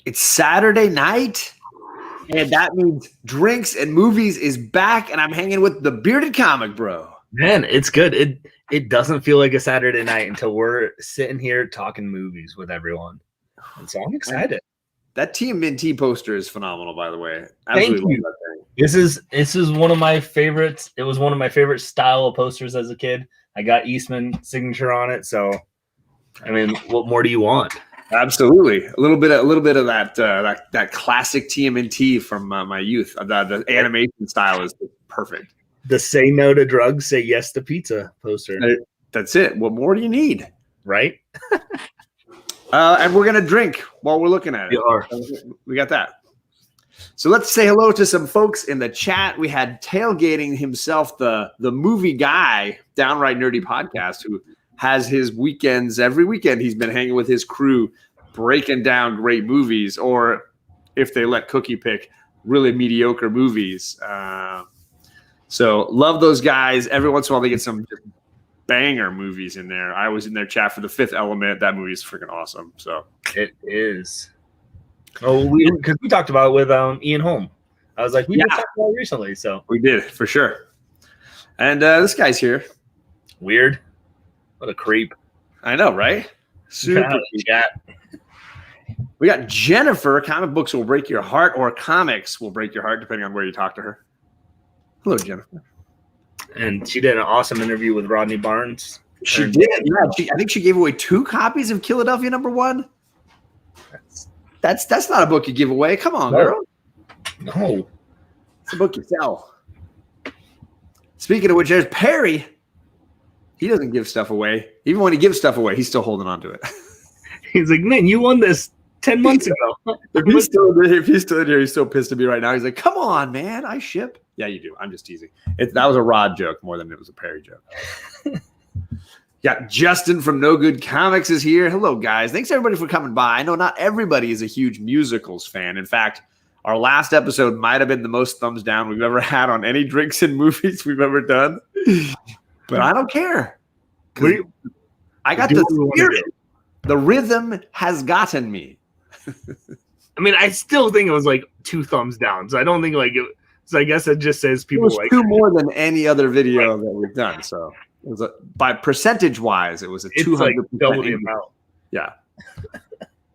It's Saturday night, and that means Drinks and Movies is back, and I'm hanging with the bearded comic bro. Man, it's good. It doesn't feel like a Saturday night until we're sitting here talking movies with everyone. And so I'm excited. That TMNT poster is phenomenal, by the way. Thank you. This is one of my favorites. It was one of my favorite style of posters as a kid. I got Eastman's signature on it, so I mean, what more do you want? Absolutely, a little bit of that classic TMNT from my youth. The animation style is perfect. The "Say No to Drugs, Say Yes to Pizza" poster. That's it. What more do you need? Right? And we're gonna drink while we're looking at it. We got that. So let's say hello to some folks in the chat. We had Tailgating himself, the movie guy, Downright Nerdy Podcast, who has his weekends. Every weekend he's been hanging with his crew, breaking down great movies, or if they let Cookie pick, really mediocre movies. So love those guys. Every once in a while they get some banger movies in there. I was in their chat for The Fifth Element. That movie is freaking awesome. So it is. Oh, because we talked about it with Ian Holm. I was like, we just talked about it recently. So we did for sure. And this guy's here. Weird. What a creep. I know, right? Super. We got Jennifer. Comic books will break your heart, or comics will break your heart, depending on where you talk to her. Hello, Jennifer. And she did an awesome interview with Rodney Barnes. She did. Yeah, I think she gave away 2 copies of Philadelphia #1. That's not a book you give away. Come on, girl. No. It's a book you sell. Speaking of which, there's Perry. He doesn't give stuff away. Even when he gives stuff away, he's still holding on to it. He's like, man, you won this 10 months ago. If he's still in here, he's so pissed at me right now. He's like, come on, man. I ship. Yeah, you do. I'm just teasing. That was a Rod joke more than it was a Perry joke. Yeah, Justin from No Good Comics is here. Hello, guys. Thanks, everybody, for coming by. I know not everybody is a huge musicals fan. In fact, our last episode might have been the most thumbs down we've ever had on any Drinks and Movies we've ever done. But I don't care. I got the spirit. The rhythm has gotten me. I mean, I still think it was like 2 thumbs down. So I don't think like it. So I guess it just says people like 2 more than any other video that we've done. So it was by percentage wise, it was a 200%. Like double the amount. Yeah.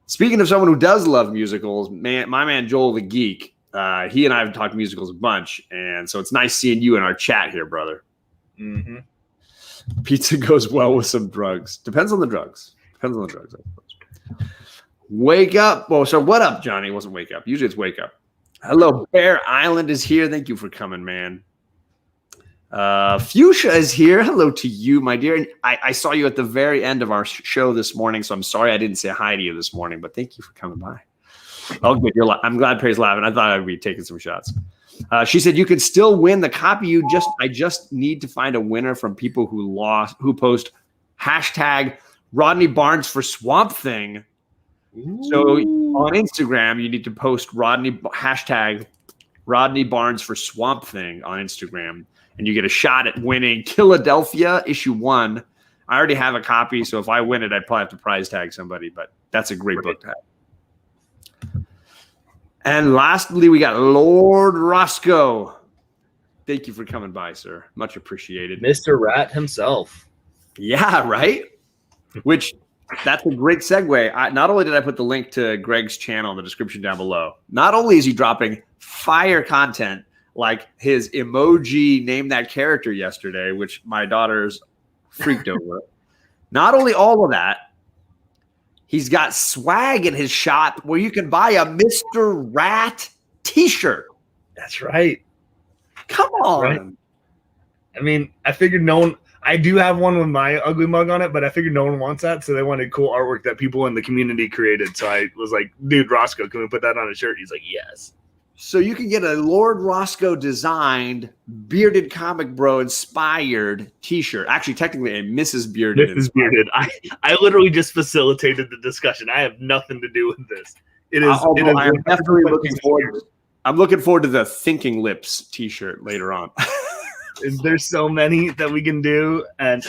Speaking of someone who does love musicals, my man Joel the Geek, he and I have talked musicals a bunch, and so it's nice seeing you in our chat here, brother. Mm-hmm. Pizza goes well with some drugs. Depends on the drugs. I suppose. Wake up. Well, so what up, Johnny? It wasn't wake up. Usually it's wake up. Hello, Bear Island is here. Thank you for coming, man. Fuchsia is here. Hello to you, my dear. And I saw you at the very end of our show this morning, so I'm sorry I didn't say hi to you this morning, but thank you for coming by. Oh, good. I'm glad Perry's laughing. I thought I'd be taking some shots. She said you could still win the copy. I just need to find a winner from people who post hashtag Rodney Barnes for Swamp Thing. Ooh. So on Instagram, you need to post hashtag Rodney Barnes for Swamp Thing on Instagram, and you get a shot at winning Philadelphia issue 1. I already have a copy, so if I win it, I'd probably have to prize tag somebody, but that's a great book to have. And lastly, we got Lord Roscoe. Thank you for coming by, sir. Much appreciated. Mr. Rat himself. Yeah, right? Which, that's a great segue. Not only did I put the link to Greg's channel in the description down below, not only is he dropping fire content like his emoji name that character yesterday, which my daughter's freaked over. Not only all of that, he's got swag in his shop where you can buy a Mr. Rat t-shirt. That's right. Come on. Right. I mean, I figured I do have one with my ugly mug on it, but I figured no one wants that, so they wanted cool artwork that people in the community created. So I was like, dude, Roscoe, can we put that on a shirt? He's like, yes. So you can get a Lord Roscoe designed, bearded comic bro inspired t-shirt. Actually, technically a Mrs. Bearded. Mrs. Bearded. I literally just facilitated the discussion. I have nothing to do with this. It is. I'm definitely looking forward. I'm looking forward to the Thinking Lips t-shirt later on. There's so many that we can do, and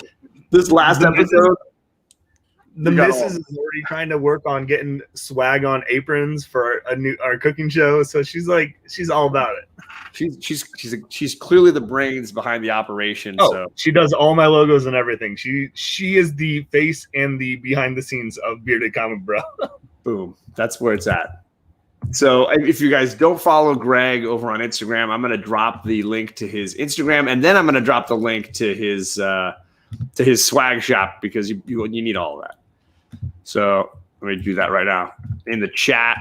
this last episode, The missus is already trying to work on getting swag on aprons for our cooking show. So she's all about it. She's clearly the brains behind the operation. Oh, so she does all my logos and everything. She is the face and the behind the scenes of Bearded Comic Bro. Boom. That's where it's at. So if you guys don't follow Greg over on Instagram, I'm going to drop the link to his Instagram, and then I'm going to drop the link to his swag shop, because you need all of that. So let me do that right now in the chat.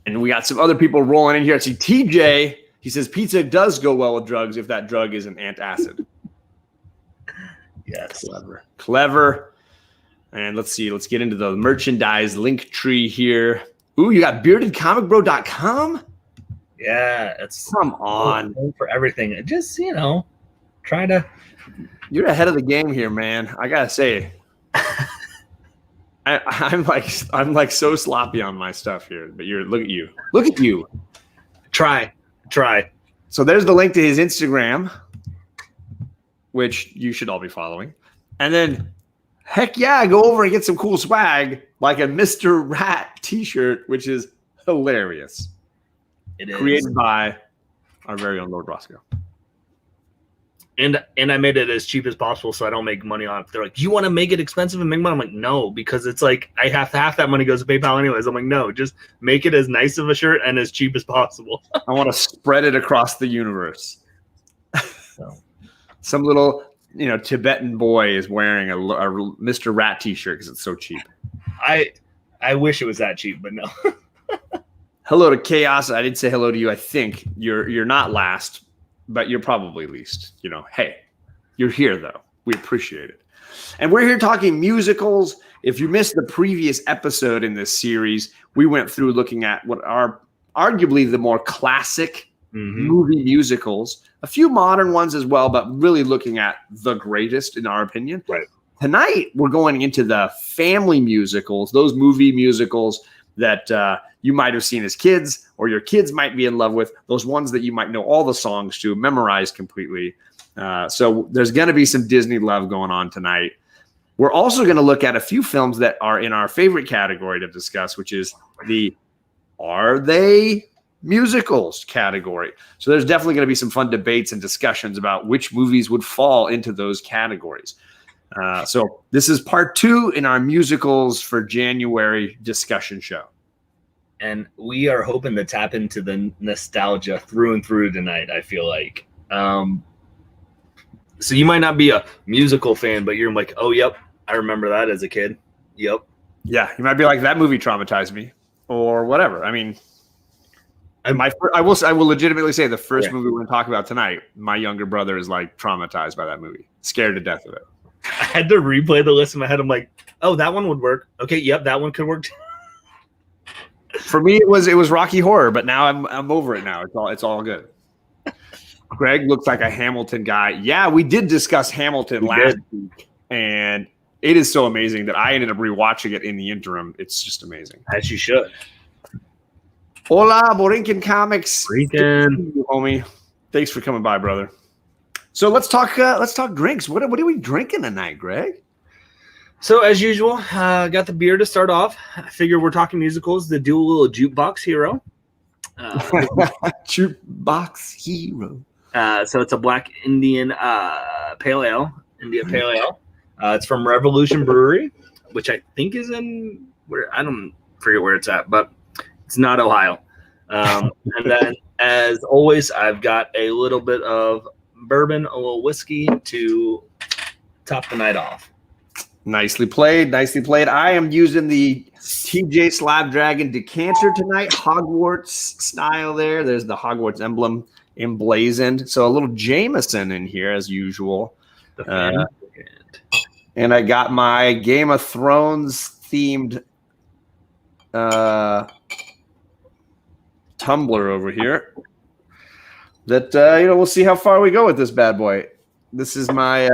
And we got some other people rolling in here. I see TJ. He says pizza does go well with drugs if that drug is an antacid. Yes. Clever. And let's see. Let's get into the merchandise link tree here. Ooh, you got beardedcomicbro.com? Yeah, it's come on for everything. Just try to. You're ahead of the game here, man. I gotta say, I'm like so sloppy on my stuff here. But look at you. Try. So there's the link to his Instagram, which you should all be following, and then. Heck yeah, go over and get some cool swag, like a Mr. Rat t-shirt, which is hilarious. It is. Created by our very own Lord Roscoe. And I made it as cheap as possible so I don't make money on it. They're like, do you want to make it expensive and make money? I'm like, no, because it's like I have half that money goes to PayPal anyways. I'm like, no, just make it as nice of a shirt and as cheap as possible. I want to spread it across the universe. Some little... Tibetan boy is wearing a Mr. Rat t-shirt because it's so cheap. I wish it was that cheap, but no. Hello to Chaos. I did say hello to you. I think you're not last, but you're probably least. Hey, you're here though. We appreciate it. And we're here talking musicals. If you missed the previous episode in this series, we went through looking at what are arguably the more classic movie musicals, a few modern ones as well, but really looking at the greatest in our opinion. Right. Tonight, we're going into the family musicals, those movie musicals that you might have seen as kids or your kids might be in love with, those ones that you might know all the songs to, memorize completely. So there's going to be some Disney love going on tonight. We're also going to look at a few films that are in our favorite category to discuss, which is the Are They Musicals category. So there's definitely going to be some fun debates and discussions about which movies would fall into those categories. So this is part 2 in our musicals for January discussion show. And we are hoping to tap into the nostalgia through and through tonight, I feel like. So you might not be a musical fan, but you're like, oh, yep, I remember that as a kid. Yep. Yeah, you might be like, that movie traumatized me or whatever. I mean, I will legitimately say the first movie we're going to talk about tonight, my younger brother is like traumatized by that movie, scared to death of it. I had to replay the list in my head. I'm like, oh, that one would work. Okay, yep, that one could work. For me, it was Rocky Horror, but now I'm over it now. It's all good. Greg looks like a Hamilton guy. Yeah, we did discuss Hamilton last week, and it is so amazing that I ended up rewatching it in the interim. It's just amazing. As you should. Hola, Borinquen Comics. Borinquen. Homie. Thanks for coming by, brother. So let's talk drinks. What are we drinking tonight, Greg? So as usual, got the beer to start off. I figure we're talking musicals to do a little jukebox hero. Jukebox hero. So it's a Black Indian pale ale, India pale ale. It's from Revolution Brewery, which I think is I don't forget where it's at, but it's not Ohio. And then, as always, I've got a little bit of bourbon, a little whiskey to top the night off. Nicely played. I am using the TJ Slabdragon decanter tonight, Hogwarts style there. There's the Hogwarts emblem emblazoned. So a little Jameson in here as usual. And I got my Game of Thrones themed tumbler over here that we'll see how far we go with this bad boy. This is my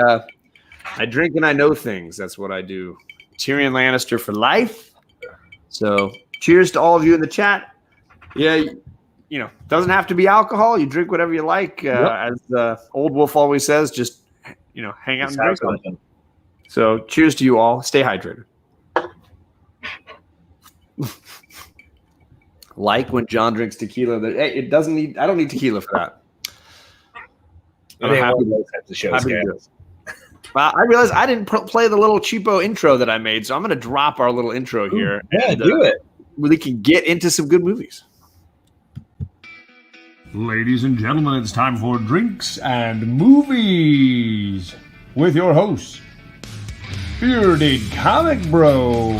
I drink and I know things. That's what I do. Tyrion Lannister for life. So cheers to all of you in the chat. Yeah, doesn't have to be alcohol. You drink whatever you like. As the old wolf always says, just hang out and drink something. So cheers to you all. Stay hydrated. Like when John drinks tequila, hey, it doesn't need. I don't need tequila for that. I'm happy those types of shows. to do it. I realized I didn't play the little cheapo intro that I made, so I'm going to drop our little intro here. Yeah, do it. We can get into some good movies. Ladies and gentlemen, it's time for Drinks and Movies with your hosts, Bearded Comic Bro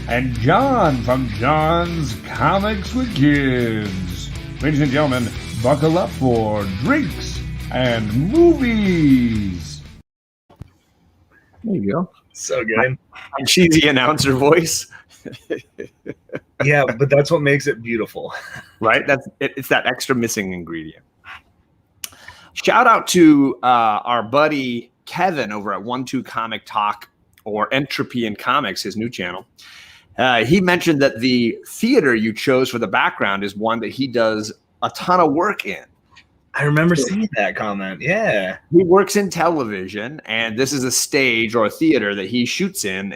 and John from John's Comics with Kids. Ladies and gentlemen, buckle up for Drinks and Movies. There you go. So good. My cheesy announcer voice. Yeah, but that's what makes it beautiful. Right? It's that extra missing ingredient. Shout out to our buddy Kevin over at 1-2 Comic Talk, or Entropy in Comics, his new channel. He mentioned that the theater you chose for the background is one that he does a ton of work in. I remember seeing that comment. Yeah. He works in television, and this is a stage or a theater that he shoots in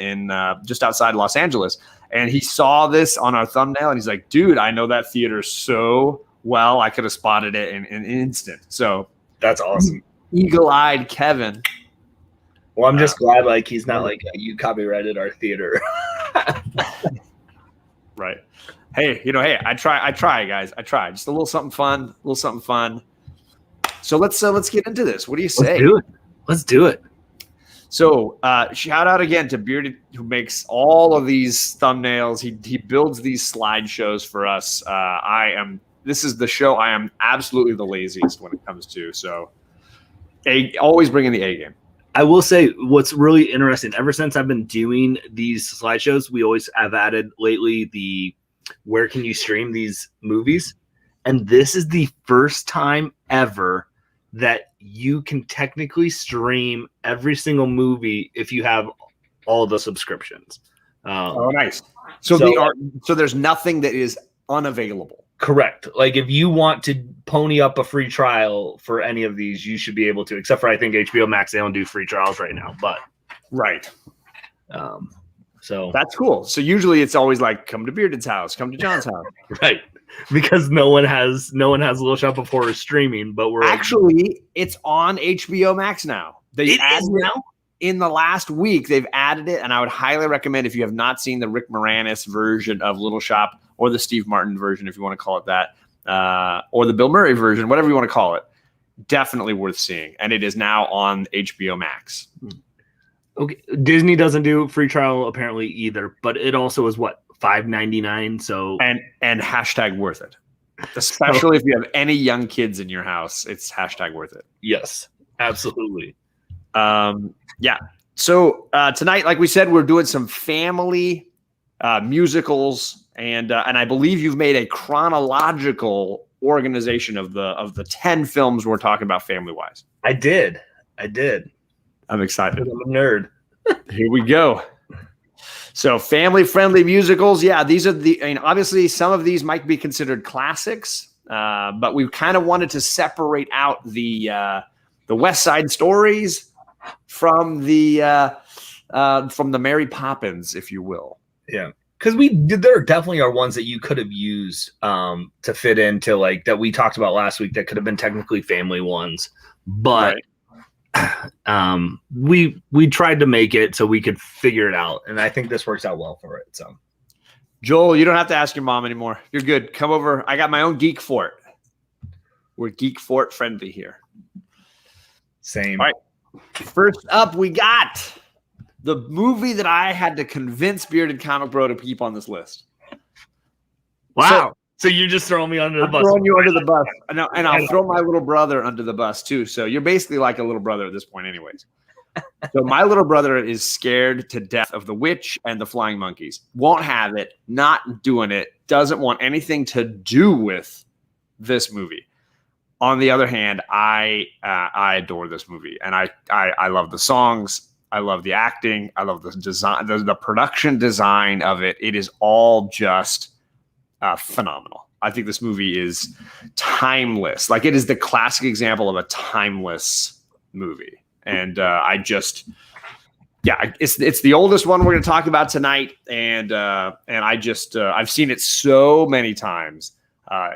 just outside Los Angeles. And he saw this on our thumbnail, and he's like, dude, I know that theater so well. I could have spotted it in an instant. So that's awesome. Eagle-eyed Kevin. Well, I'm just glad he's not you copyrighted our theater. Right. Hey, I try, guys. I try. Just a little something fun, So let's get into this. What do you say? Let's do it. So shout out again to Bearded, who makes all of these thumbnails. He builds these slideshows for us. This is the show I am absolutely the laziest when it comes to. So always bring in the A game. I will say what's really interesting, ever since I've been doing these slideshows, we always have added lately the where can you stream these movies? And this is the first time ever that you can technically stream every single movie if you have all the subscriptions. Nice. So there's nothing that is unavailable. Correct. Like if you want to pony up a free trial for any of these, you should be able to, except for I think HBO Max, they don't do free trials right now, but right. So that's cool. So usually it's always like, come to Bearded's house, come to John's house. Right. Because no one has Little Shop of Horror streaming, but it's on HBO Max now. It is now? In the last week, they've added it, and I would highly recommend if you have not seen the Rick Moranis version of Little Shop, or the Steve Martin version, if you want to call it that, or the Bill Murray version, whatever you want to call it, definitely worth seeing. And it is now on HBO Max. Okay, Disney doesn't do free trial apparently either, but it also is $5.99. So and hashtag worth it, especially if you have any young kids in your house. It's hashtag worth it. Yes, absolutely. Yeah. So tonight, like we said, we're doing some family musicals, and I believe you've made a chronological organization of the 10 films we're talking about family wise. I did. I'm excited. I'm a nerd. Here we go. So family friendly musicals. Yeah, these are obviously some of these might be considered classics, but we kind of wanted to separate out the West Side Stories from the Mary Poppins, if you will. Yeah, because there definitely are ones that you could have used to fit into that we talked about last week that could have been technically family ones, but we tried to make it so we could figure it out, and I think this works out well for it. So, Joel, you don't have to ask your mom anymore. You're good. Come over. I got my own Geek Fort. We're Geek Fort friendly here. Same. All right. First up, we got the movie that I had to convince Bearded Comic Bro to keep on this list. Wow. So you're just throwing me under the bus. Throwing you under the bus. And I'll throw my little brother under the bus too. So you're basically like a little brother at this point anyways. So my little brother is scared to death of the witch and the flying monkeys. Won't have it. Not doing it. Doesn't want anything to do with this movie. On the other hand, I adore this movie, and I love the songs. I love the acting. I love the design, the production design of it. It is all just phenomenal. I think this movie is timeless. Like, it is the classic example of a timeless movie. And yeah, it's the oldest one we're going to talk about tonight, and I just I've seen it so many times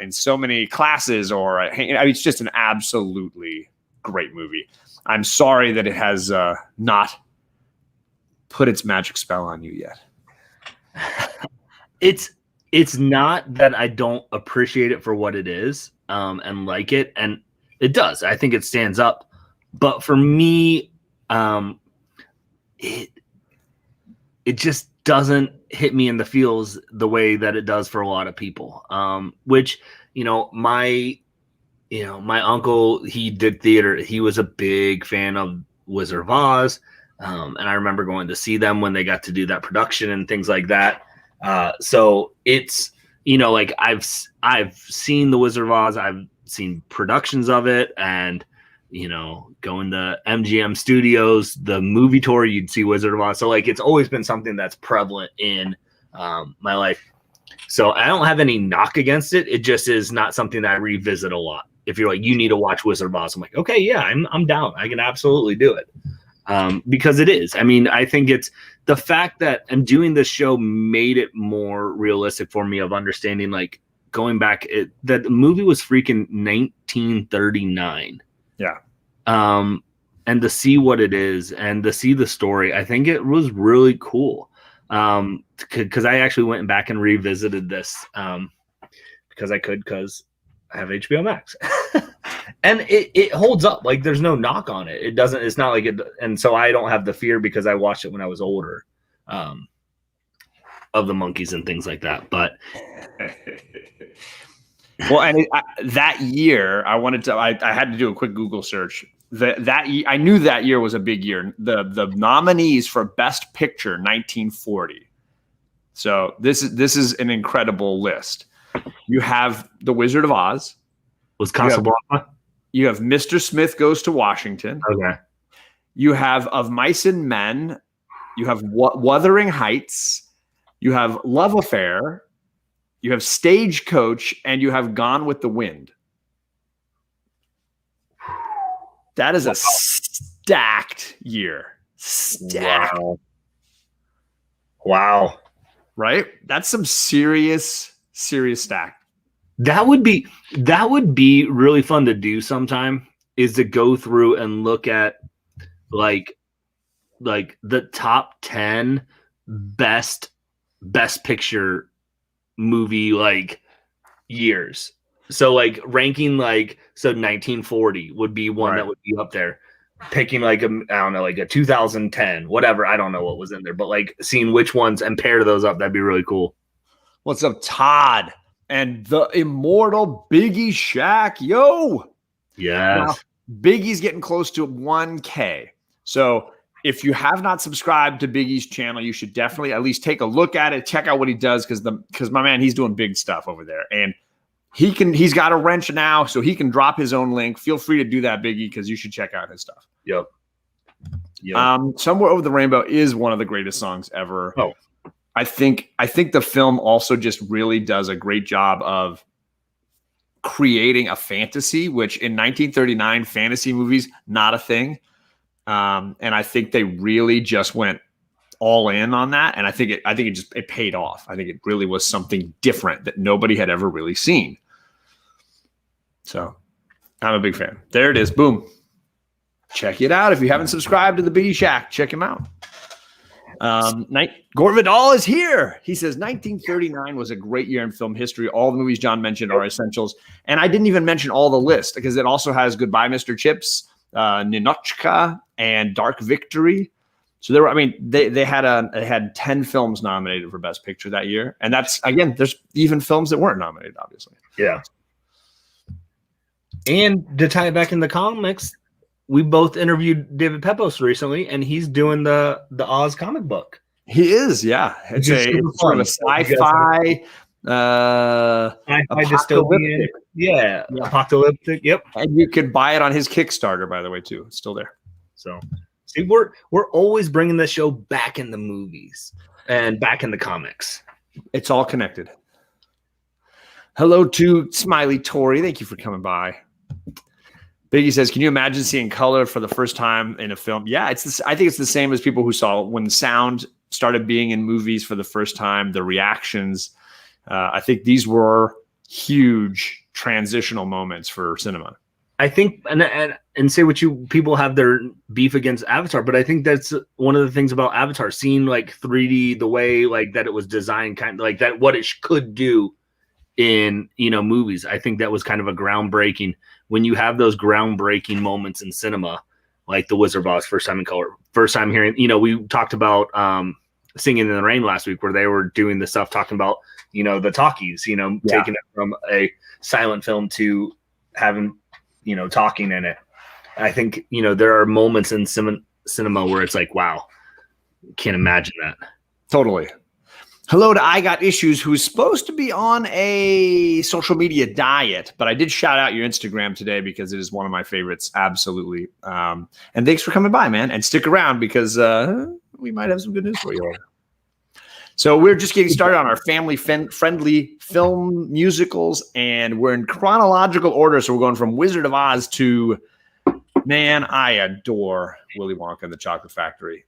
in so many classes, or I mean, it's just an absolutely great movie. I'm sorry that it has not put its magic spell on you yet. It's not that I don't appreciate it for what it is, and like it, and it does. I think it stands up, but for me, it just doesn't hit me in the feels the way that it does for a lot of people. Which, my uncle, he did theater. He was a big fan of Wizard of Oz. And I remember going to see them when they got to do that production and things like that. So it's, like I've seen the Wizard of Oz. I've seen productions of it, and going to MGM Studios, the movie tour, you'd see Wizard of Oz. So like, it's always been something that's prevalent in my life. So I don't have any knock against it. It just is not something that I revisit a lot. If you're like, you need to watch Wizard of Oz, I'm like, okay, yeah, I'm down. I can absolutely do it. Because it is. I mean, I think it's the fact that I'm doing this show made it more realistic for me of understanding, like, going back, that the movie was freaking 1939. Yeah. And to see what it is and to see the story, I think it was really cool. Because I actually went back and revisited this because I have HBO Max. And it holds up. Like, there's no knock on it. It doesn't, it's not like it. And so I don't have the fear because I watched it when I was older, of the monkeys and things like that. But well, and that year I had to do a quick Google search. I knew that year was a big year. The nominees for Best Picture, 1940. So this is an incredible list. You have The Wizard of Oz. Was Casablanca? You have Mr. Smith Goes to Washington. Okay. You have Of Mice and Men. You have Wuthering Heights. You have Love Affair. You have Stagecoach, and you have Gone with the Wind. That is a stacked year. Stacked. Wow. Right? That's some serious stack. That would be really fun to do sometime, is to go through and look at like the top 10 best picture movie like years. So like ranking, like, so 1940 would be one that would be up there. Picking like a 2010, whatever. I don't know what was in there, but like seeing which ones and pair those up, that'd be really cool. What's up, Todd? And the immortal Biggie Shaq. Yo. Yes. Now, Biggie's getting close to 1K. So if you have not subscribed to Biggie's channel, you should definitely at least take a look at it, check out what he does, because my man, he's doing big stuff over there. And he's got a wrench now, so he can drop his own link. Feel free to do that, Biggie, because you should check out his stuff. Yep. Somewhere Over the Rainbow is one of the greatest songs ever. Oh. I think the film also just really does a great job of creating a fantasy, which in 1939, fantasy movies, not a thing. And I think they really just went all in on that. And I think it paid off. I think it really was something different that nobody had ever really seen. So I'm a big fan. There it is. Boom. Check it out. If you haven't subscribed to the Biggie Shack, check him out. Gore Vidal is here. He says 1939 was a great year in film history. All the movies John mentioned are essentials. And I didn't even mention all the list, because it also has Goodbye, Mr. Chips, Ninochka, and Dark Victory. So they had 10 films nominated for Best Picture that year. And that's, again, there's even films that weren't nominated, obviously. Yeah. And to tie it back in the comics, we both interviewed David Pepos recently, and he's doing the Oz comic book. He is, yeah. It's sort of a sci-fi, dystopian. Yeah, apocalyptic. Yep. And you could buy it on his Kickstarter, by the way, too. It's still there. So, see, we're always bringing this show back in the movies and back in the comics. It's all connected. Hello to Smiley Tori. Thank you for coming by. Biggie says, can you imagine seeing color for the first time in a film? Yeah, I think it's the same as people who saw when sound started being in movies for the first time, the reactions. I think these were huge transitional moments for cinema. I think, and say what people have their beef against Avatar, but I think that's one of the things about Avatar, seeing like 3D, the way like that it was designed, kind of like that, what it could do in, movies. I think that was kind of a groundbreaking, when you have those groundbreaking moments in cinema, like the Wizard of Oz, first time in color, first time hearing, we talked about Singing in the Rain last week, where they were doing the stuff, talking about, the talkies, taking it from a silent film to having, talking in it. I think, there are moments in cinema where it's like, wow, can't imagine that. Totally. Hello to I Got Issues, who's supposed to be on a social media diet, but I did shout out your Instagram today because it is one of my favorites. Absolutely. And thanks for coming by, man. And stick around because we might have some good news for you. So we're just getting started on our family-friendly film musicals, and we're in chronological order. So we're going from Wizard of Oz to, man, I adore Willy Wonka and the Chocolate Factory.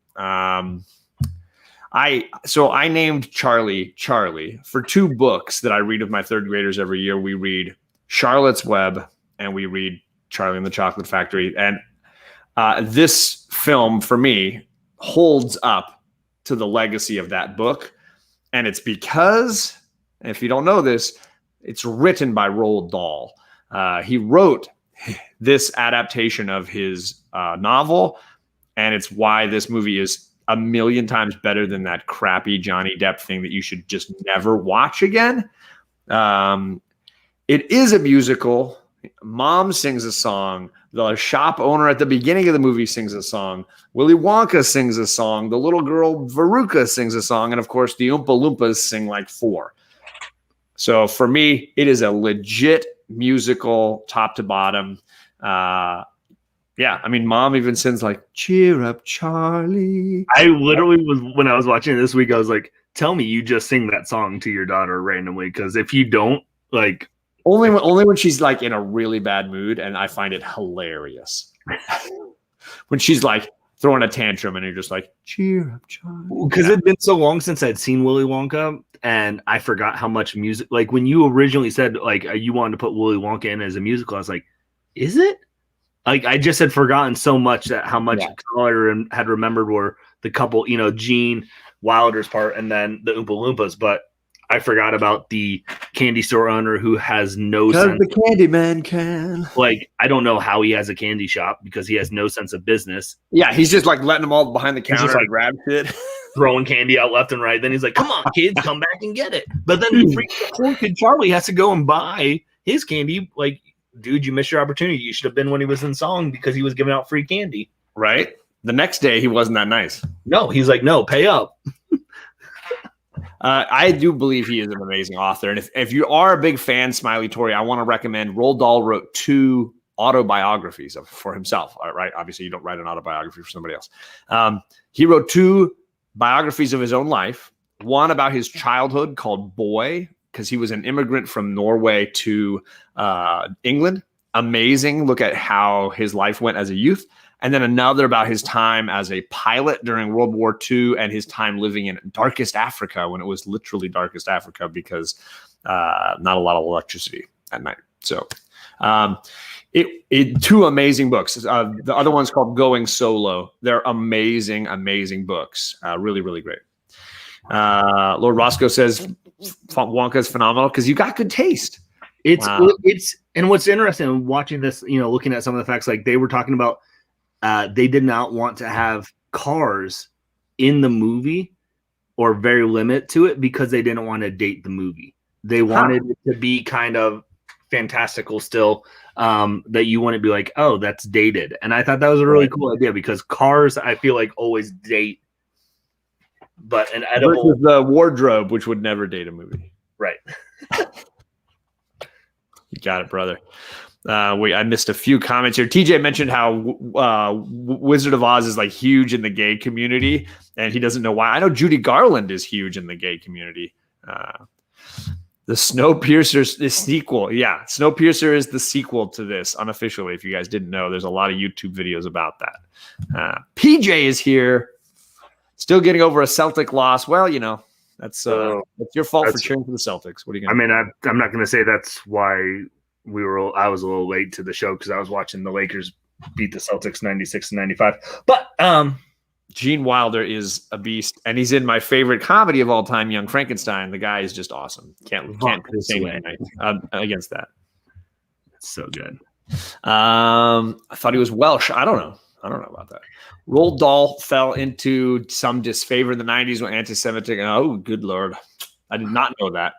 I named Charlie for two books that I read with my third graders every year. We read Charlotte's Web and we read Charlie and the Chocolate Factory. And this film, for me, holds up to the legacy of that book. And it's because, if you don't know this, it's written by Roald Dahl. He wrote this adaptation of his novel, and it's why this movie is a million times better than that crappy Johnny Depp thing that you should just never watch again. It is a musical. Mom sings a song. The shop owner at the beginning of the movie sings a song. Willy Wonka sings a song. The little girl Veruca sings a song. And of course, the Oompa Loompas sing like four. So for me, it is a legit musical top to bottom. Yeah, I mean, Mom even sings like, cheer up, Charlie. I literally was, when I was watching it this week, I was like, tell me you just sing that song to your daughter randomly, because if you don't, like... Only when she's like in a really bad mood, and I find it hilarious. When she's like throwing a tantrum and you're just like, cheer up, Charlie. Because it'd been so long since I'd seen Willy Wonka, and I forgot how much music... Like, when you originally said, like, you wanted to put Willy Wonka in as a musical, I was like, is it? Like, I just had forgotten so much that how much all I had remembered were the couple, Gene Wilder's part and then the Oompa Loompas, but I forgot about the candy store owner who has no sense. The candy man can. Like, I don't know how he has a candy shop because he has no sense of business. Yeah, he's just like letting them all behind the counter and grab shit. Throwing candy out left and right. Then he's like, come on, kids, come back and get it. But then poor kid Charlie has to go and buy his candy. Like, dude, you missed your opportunity. You should have been when he was in song because he was giving out free candy. Right? The next day, he wasn't that nice. No, he's like, no, pay up. I do believe he is an amazing author. And if you are a big fan, Smiley Tory, I want to recommend Roald Dahl wrote 2 autobiographies for himself. Right? Obviously, you don't write an autobiography for somebody else. He wrote 2 biographies of his own life. One about his childhood called Boy, because he was an immigrant from Norway to England. Amazing. Look at how his life went as a youth. And then another about his time as a pilot during World War II and his time living in darkest Africa when it was literally darkest Africa because not a lot of electricity at night. So 2 amazing books. The other one's called Going Solo. They're amazing, amazing books. Really, really great. Lord Roscoe says Wonka is phenomenal because you got good taste. It's and what's interesting watching this, looking at some of the facts, like they were talking about, they did not want to have cars in the movie or very limit to it because they didn't want to date the movie. They wanted it to be kind of fantastical still, that you wouldn't be like, oh, that's dated. And I thought that was a really cool idea because cars, I feel like, always date. But an edible... Versus the wardrobe, which would never date a movie. Right. You got it, brother. I missed a few comments here. TJ mentioned how Wizard of Oz is like huge in the gay community, and he doesn't know why. I know Judy Garland is huge in the gay community. The Snowpiercer, the sequel. Yeah, Snowpiercer is the sequel to this unofficially. If you guys didn't know, there's a lot of YouTube videos about that. PJ is here, still getting over a Celtic loss. Well, that's your fault for cheering for the Celtics. What are you going to do? I'm not going to say that's why I was a little late to the show because I was watching the Lakers beat the Celtics 96-95. But Gene Wilder is a beast, and he's in my favorite comedy of all time, Young Frankenstein. The guy is just awesome. Can't say anything against that. It's so good. I thought he was Welsh. I don't know about that. Roald Dahl fell into some disfavor in the 90s when anti-Semitic. Oh, good Lord. I did not know that.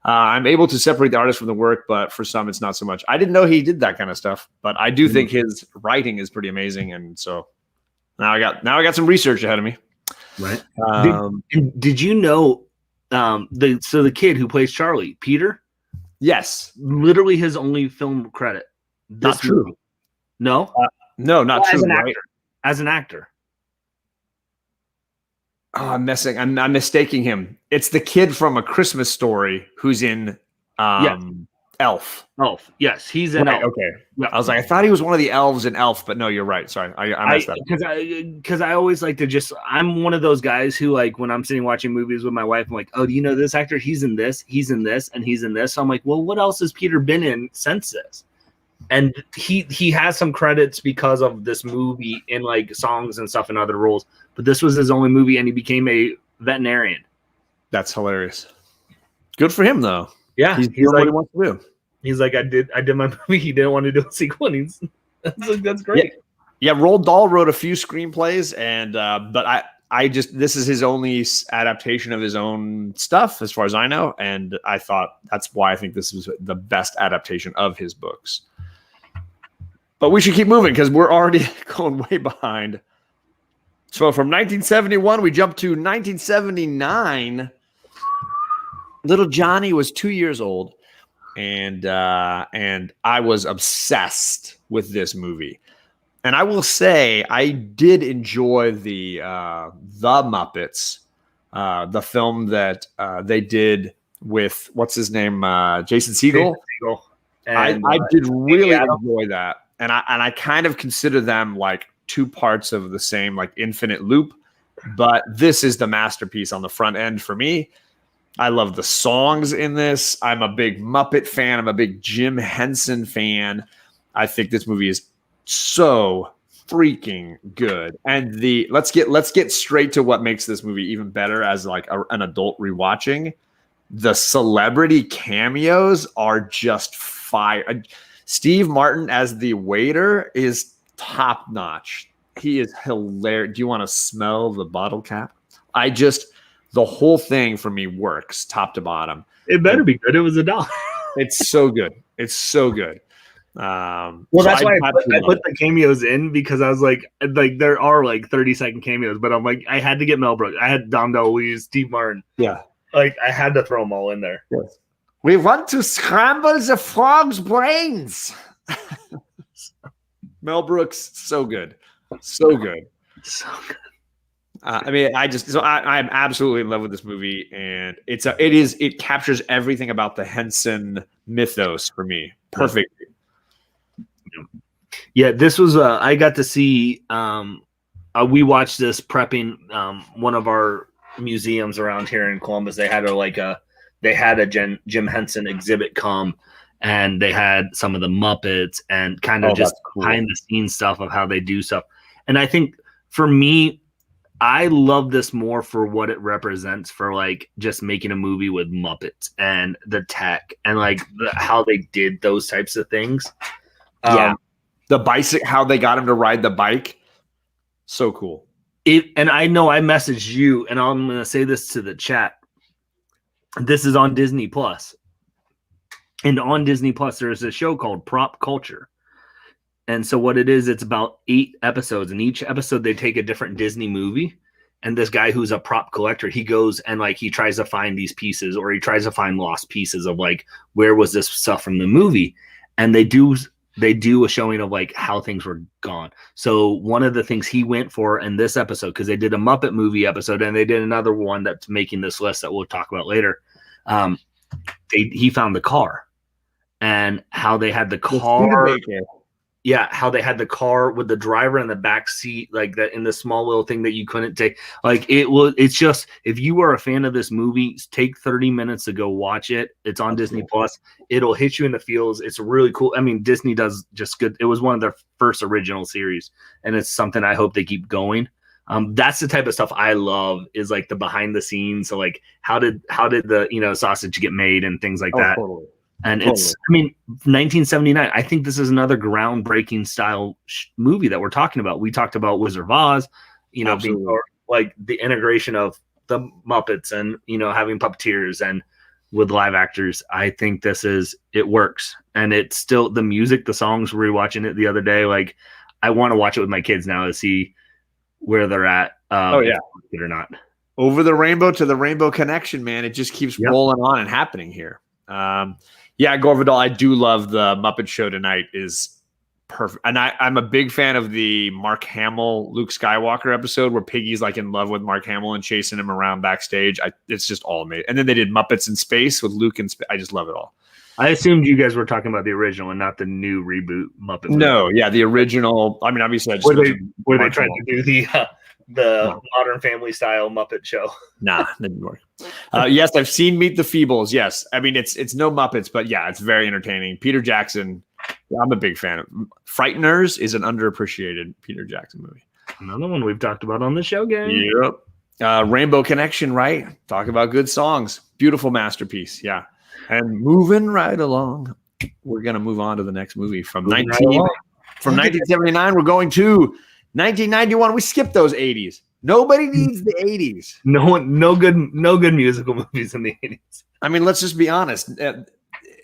I'm able to separate the artist from the work, but for some, it's not so much. I didn't know he did that kind of stuff, but I do think his writing is pretty amazing, and so now I got some research ahead of me. Right. Did you know the kid who plays Charlie, Peter? Yes. Literally his only film credit. Not true. Movie. No? No, not true. As an actor. Oh, I'm mistaking him. It's the kid from A Christmas Story who's in Elf. Elf. Yes, he's in Elf. Okay. Yeah. I was like, I thought he was one of the elves in Elf, but no, you're right. Sorry, I messed up. Because I always like to I'm one of those guys who, like, when I'm sitting watching movies with my wife, I'm like, oh, do you know this actor? He's in this, he's in this, and he's in this. So I'm like, well, what else has Peter been in since this? And he has some credits because of this movie in like songs and stuff and other roles. But this was his only movie, and he became a veterinarian. That's hilarious. Good for him, though. Yeah, he's doing what he wants to do. He's like, I did my movie. He didn't want to do a sequel, and that's great. Yeah, Roald Dahl wrote a few screenplays, and but this is his only adaptation of his own stuff, as far as I know, and I thought that's why I think this was the best adaptation of his books. But we should keep moving because we're already going way behind. So from 1971, we jump to 1979. Little Johnny was 2 years old, and I was obsessed with this movie. And I will say I did enjoy the Muppets, the film that they did with what's his name, Jason Segel. I did really enjoy that, and I kind of consider them like two parts of the same like infinite loop. But this is the masterpiece on the front end for me. I love the songs in this. I'm a big Muppet fan. I'm a big Jim Henson fan. I think this movie is so freaking good. And let's get straight to what makes this movie even better as like an adult rewatching. The celebrity cameos are just fire. Steve Martin as the waiter is top notch. He is hilarious. Do you want to smell the bottle cap? The whole thing for me works top to bottom. It better be good. It was $1. It's so good. It's so good. Well, that's why I put the cameos in, because I was like there are like 30-second cameos, but I'm like, I had to get Mel Brooks. I had Dom DeLuise, Steve Martin. Yeah. Like I had to throw them all in there. Yes. We want to scramble the frog's brains. Mel Brooks, so good. So good. So good. I'm absolutely in love with this movie, and it captures everything about the Henson mythos for me perfectly. Yeah, this was I got to see. We watched this prepping one of our museums around here in Columbus. They had a Jim Henson exhibit come, and they had some of the Muppets and kind of just behind the scenes stuff of how they do stuff. And I think for me, I love this more for what it represents for like just making a movie with Muppets and the tech and like how they did those types of things. The bicycle, how they got him to ride the bike. So cool. And I know I messaged you, and I'm going to say this to the chat. This is on Disney Plus. And on Disney Plus, there's a show called Prop Culture. And so what it is, it's about 8 episodes. And each episode, they take a different Disney movie. And this guy who's a prop collector, he goes and like he tries to find these pieces, or he tries to find lost pieces of like, where was this stuff from the movie? And they do a showing of like how things were gone. So one of the things he went for in this episode, because they did a Muppet movie episode and they did another one that's making this list that we'll talk about later. he found the car, and how they had the car. Yeah, how they had the car with the driver in the back seat, like that in the small little thing that you couldn't take. Like it's just, if you are a fan of this movie, take 30 minutes to go watch it. It's on Disney Plus. It'll hit you in the feels. It's really cool. I mean, Disney does just good. It was one of their first original series, and it's something I hope they keep going. That's the type of stuff I love, is like the behind the scenes. So like, how did the sausage get made and things like that. Totally. And it's, I mean, 1979. I think this is another groundbreaking style movie that we're talking about. We talked about Wizard of Oz, being like the integration of the Muppets and, having puppeteers and with live actors. I think it works. And it's still the music, the songs, we were watching it the other day. Like, I want to watch it with my kids now to see where they're at. If it or not. Over the rainbow to the rainbow connection, man. It just keeps rolling on and happening here. Gore Vidal, I do love the Muppet Show Tonight is perfect. And I'm a big fan of the Mark Hamill, Luke Skywalker episode where Piggy's like in love with Mark Hamill and chasing him around backstage. It's just all amazing. And then they did Muppets in Space with Luke in space. I just love it all. I assumed you guys were talking about the original and not the new reboot Muppet. No, the original. I mean, obviously, I just where they tried to do the Modern Family style Muppet Show. Nah, didn't work. Yes, I've seen Meet the Feebles. Yes, I mean it's no Muppets, but yeah, it's very entertaining. Peter Jackson, I'm a big fan of. Frighteners is an underappreciated Peter Jackson movie. Another one we've talked about on the show, gang. Yep. Rainbow Connection, right? Talk about good songs. Beautiful masterpiece. Yeah. And moving right along, we're gonna move on to the next movie from 1979. We're going to 1991. We skipped those 80s. Nobody needs the 80s. No good musical movies in the 80s. I mean, let's just be honest.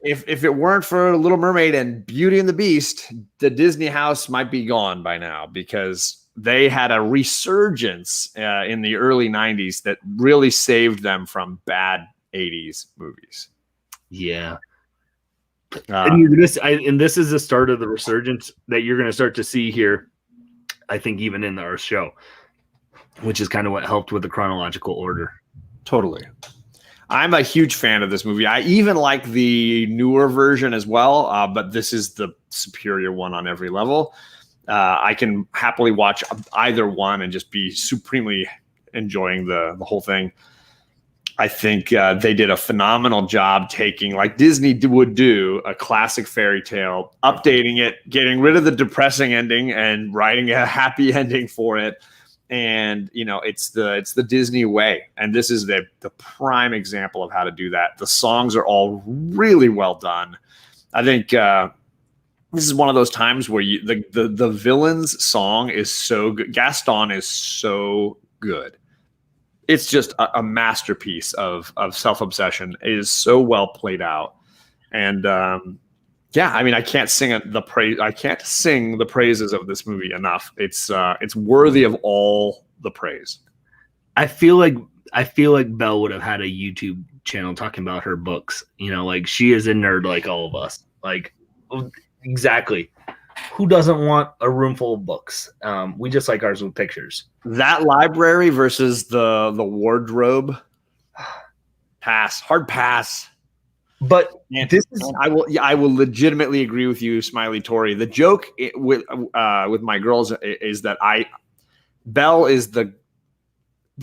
If it weren't for Little Mermaid and Beauty and the Beast, the Disney house might be gone by now, because they had a resurgence in the early 90s that really saved them from bad 80s movies. Yeah. And this is the start of the resurgence that you're going to start to see here, I think, even in our show, which is kind of what helped with the chronological order. Totally. I'm a huge fan of this movie. I even like the newer version as well, but this is the superior one on every level. I can happily watch either one and just be supremely enjoying the whole thing. I think they did a phenomenal job taking, like Disney would do, a classic fairy tale, updating it, getting rid of the depressing ending and writing a happy ending for it. And, it's the Disney way. And this is the prime example of how to do that. The songs are all really well done. I think this is one of those times where the villain's song is so good. Gaston is so good. It's just a masterpiece of self-obsession. It is so well played out. And I mean, I can't sing the praises of this movie enough. It's worthy of all the praise. I feel like Belle would have had a YouTube channel talking about her books. Like, she is a nerd like all of us. Like, exactly. Who doesn't want a room full of books? We just like ours with pictures. That library versus the wardrobe. Hard pass. But I will legitimately agree with you, Smiley Tory. The joke with my girls is that Belle is the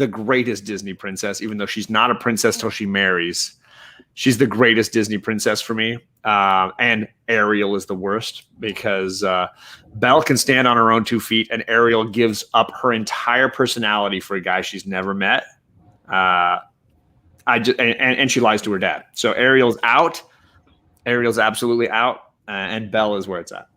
greatest Disney princess, even though she's not a princess till she marries. She's the greatest Disney princess for me. And Ariel is the worst, because Belle can stand on her own 2 feet, and Ariel gives up her entire personality for a guy she's never met. And she lies to her dad. So Ariel's out. Ariel's absolutely out, and Belle is where it's at.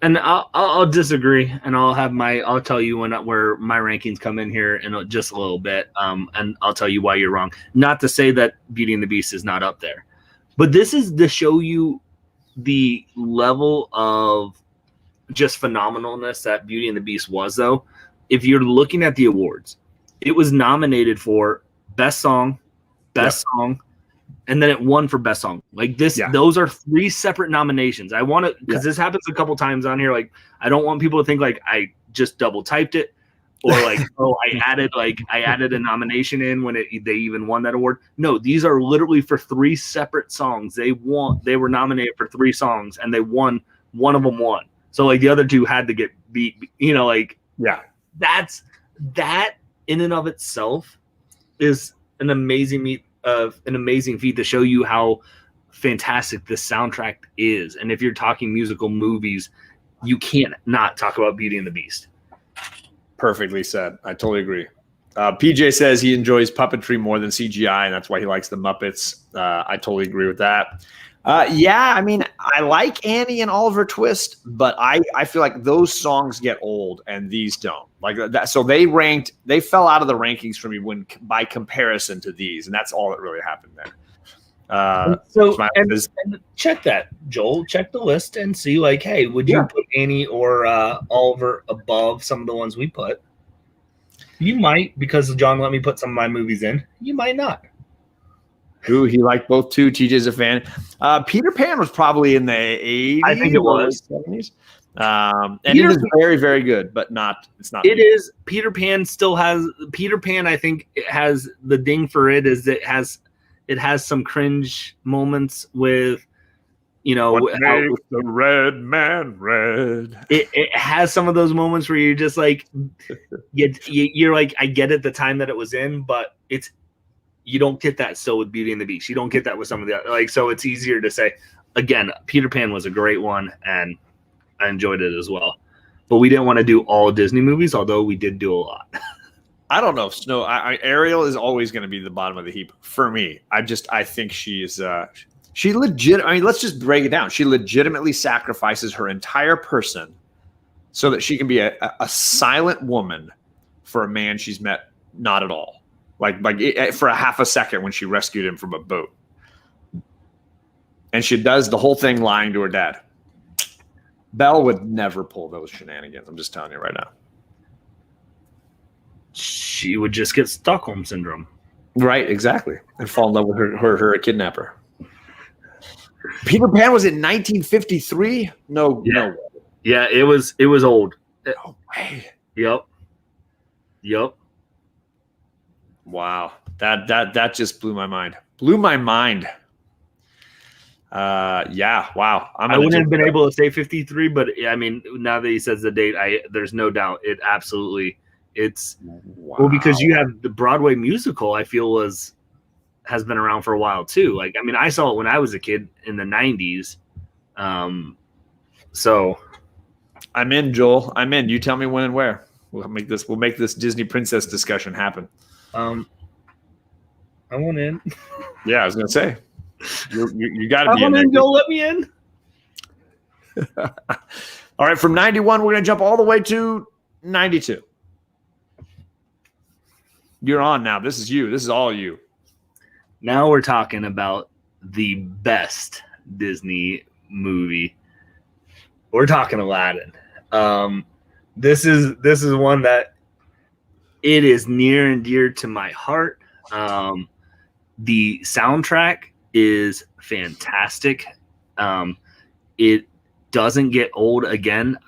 And I'll disagree, and I'll tell you where my rankings come in here in just a little bit, and I'll tell you why you're wrong. Not to say that Beauty and the Beast is not up there, but this is to show you the level of just phenomenalness that Beauty and the Beast was. Though, if you're looking at the awards, it was nominated for Best Song, Song, and then it won for Best Song. Like this, those are 3 separate nominations. I want to, because this happens a couple times on here. Like, I don't want people to think like I just double typed it. or like, oh, I added a nomination in when they even won that award. No, these are literally for 3 separate songs. They were nominated for 3 songs and they won. One of them won. So like the other 2 had to get beat. Like that in and of itself is an amazing feat to show you how fantastic this soundtrack is. And if you're talking musical movies, you can't not talk about Beauty and the Beast. Perfectly said. I totally agree. PJ says he enjoys puppetry more than CGI, and that's why he likes the Muppets. I totally agree with that. Yeah, I mean, I like Annie and Oliver Twist, but I feel like those songs get old and these don't. Like that, so they fell out of the rankings for me by comparison to these, and that's all that really happened there. And check that, Joel. Check the list and see, like, hey, would you put Annie or Oliver above some of the ones we put? You might, because John let me put some of my movies in. You might not. Ooh, he liked both too. TJ's a fan. Peter Pan was probably in the 80s. I think it was 70s. And it is very, very good, but it's not. It is. Peter Pan still has. Peter Pan, I think, it has the ding for it is it has some cringe moments with, what makes the red man red. It has some of those moments where you're just like, you're like, I get it, the time that it was in, but you don't get that still with Beauty and the Beast. You don't get that with some of the so it's easier to say. Again, Peter Pan was a great one, and I enjoyed it as well. But we didn't want to do all Disney movies, although we did do a lot. I don't know. Snow. Ariel is always going to be the bottom of the heap for me. I think she's she legit. I mean, let's just break it down. She legitimately sacrifices her entire person so that she can be a silent woman for a man she's met not at all. Like for a half a second when she rescued him from a boat, and she does the whole thing lying to her dad. Belle would never pull those shenanigans. I'm just telling you right now. She would just get Stockholm syndrome. Right, exactly. And fall in love with her kidnapper. Peter Pan was in 1953? No. Yeah, it was old. No way. Yep. Wow. That just blew my mind. Yeah, wow. I wouldn't have been able to say 53, but I mean, now that he says the date, there's no doubt it absolutely well, because you have the Broadway musical, I feel has been around for a while too. Like, I mean, I saw it when I was a kid in the 90s. So I'm in, Joel. I'm in. You tell me when and where. We'll make this Disney princess discussion happen. I want in. Yeah, I was gonna say. You got to be in. There. Joel, let me in. All right, from 91, we're gonna jump all the way to 92. You're on now. This is you. This is all you. Now we're talking about the best Disney movie. We're talking Aladdin. This is one that it is near and dear to my heart. The soundtrack is fantastic. It doesn't get old again.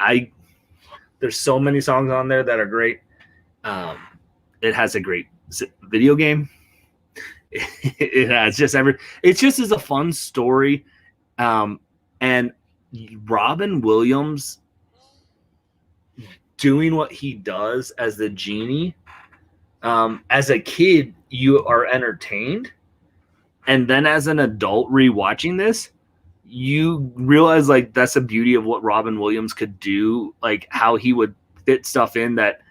There's so many songs on there that are great. It has a great video game. It has just it just is a fun story. And Robin Williams doing what he does as the genie. As a kid, you are entertained. And then as an adult rewatching this, you realize like that's the beauty of what Robin Williams could do, like how he would fit stuff in that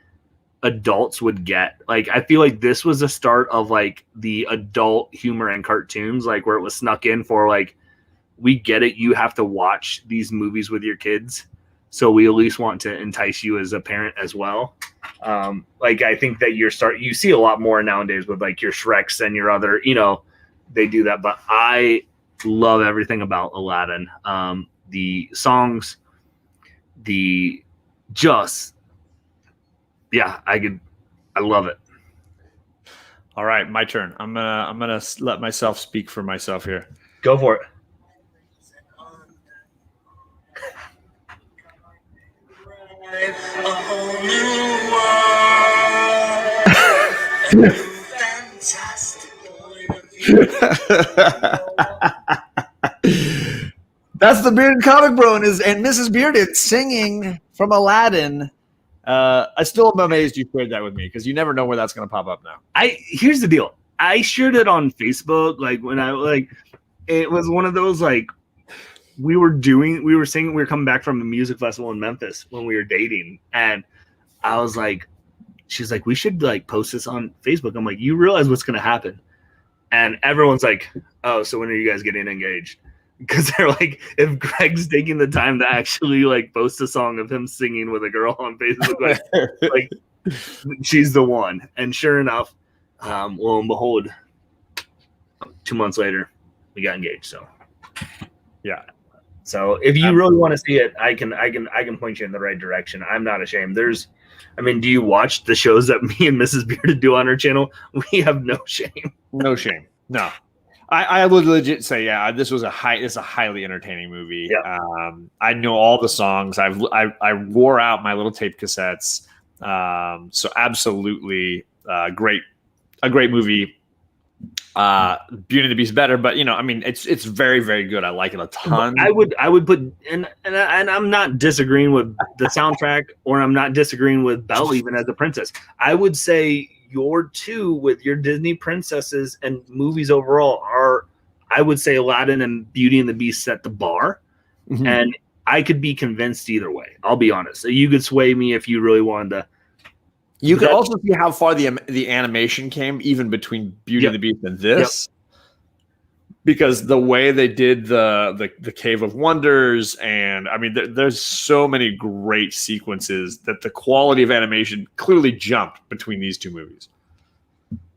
adults would get. Like, I feel like this was the start of like the adult humor and cartoons, like where it was snuck in for like, we get it, you have to watch these movies with your kids, so we at least want to entice you as a parent as well. Like, I think that you see a lot more nowadays with like your Shreks and your other, they do that, but I love everything about Aladdin. The songs, I love it. All right, my turn. I'm gonna let myself speak for myself here. Go for it. A whole new world. That's the Bearded Comic Bro and Mrs. Bearded singing from Aladdin. I still am amazed you shared that with me because you never know where that's going to pop up now. Here's the deal. I shared it on Facebook. Like when it was one of those like we were singing. We were coming back from a music festival in Memphis when we were dating, and I was like, she's like, we should like post this on Facebook. I'm like, you realize what's going to happen? And everyone's like, oh, so when are you guys getting engaged? Because they're like, if Greg's taking the time to actually like post a song of him singing with a girl on Facebook, like she's the one. And sure enough, lo and behold, 2 months later, we got engaged. So yeah. So if you really want to see it, I can point you in the right direction. I'm not ashamed. Do you watch the shows that me and Mrs. Bearded do on our channel? We have no shame. No shame. No. I would legit say, yeah, it's a highly entertaining movie. Yeah. I know all the songs. I wore out my little tape cassettes. So absolutely a great movie. Beauty and the Beast better, but it's very, very good. I like it a ton. I would put and I'm not disagreeing with the soundtrack, or I'm not disagreeing with Belle even as a princess. I would say your two with your Disney princesses and movies overall are, I would say, Aladdin and Beauty and the Beast set the bar. Mm-hmm. And I could be convinced either way. I'll be honest. So you could sway me if you really wanted to. You could also see how far the animation came, even between Beauty and the Beast and this, because the way they did the Cave of Wonders, and there's so many great sequences that the quality of animation clearly jumped between these two movies.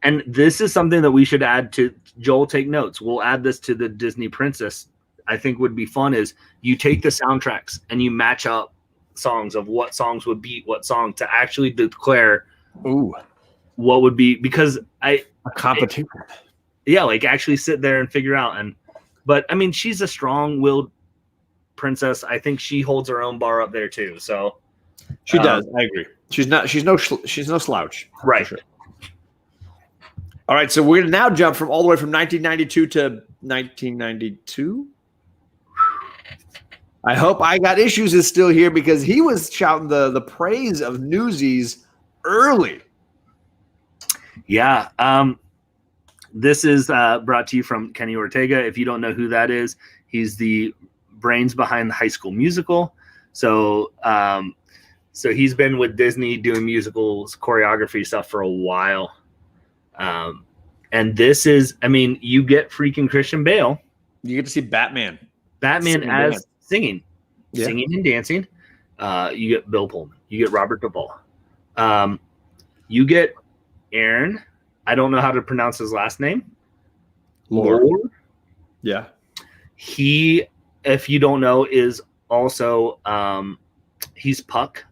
And this is something that we should add to. Joel, take notes. We'll add this to the Disney Princess. I think would be fun is you take the soundtracks and you match up songs of what songs would beat what song to actually declare what would be, because a competition. Like actually sit there and figure out. But she's a strong-willed princess. I think she holds her own bar up there too. So she does. I agree. She's no slouch. Right. Sure. All right, so we're gonna now jump all the way from 1992 to 1992. I hope I Got Issues is still here because he was shouting the praise of Newsies early. Yeah. This is brought to you from Kenny Ortega. If you don't know who that is, he's the brains behind the High School Musical. So he's been with Disney doing musicals, choreography stuff for a while. And this is, you get freaking Christian Bale. You get to see Batman singing and dancing. You get Bill Pullman. You get Robert Duvall. You get Aaron. I don't know how to pronounce his last name. Lord. Yeah. He, if you don't know, is also he's Puck.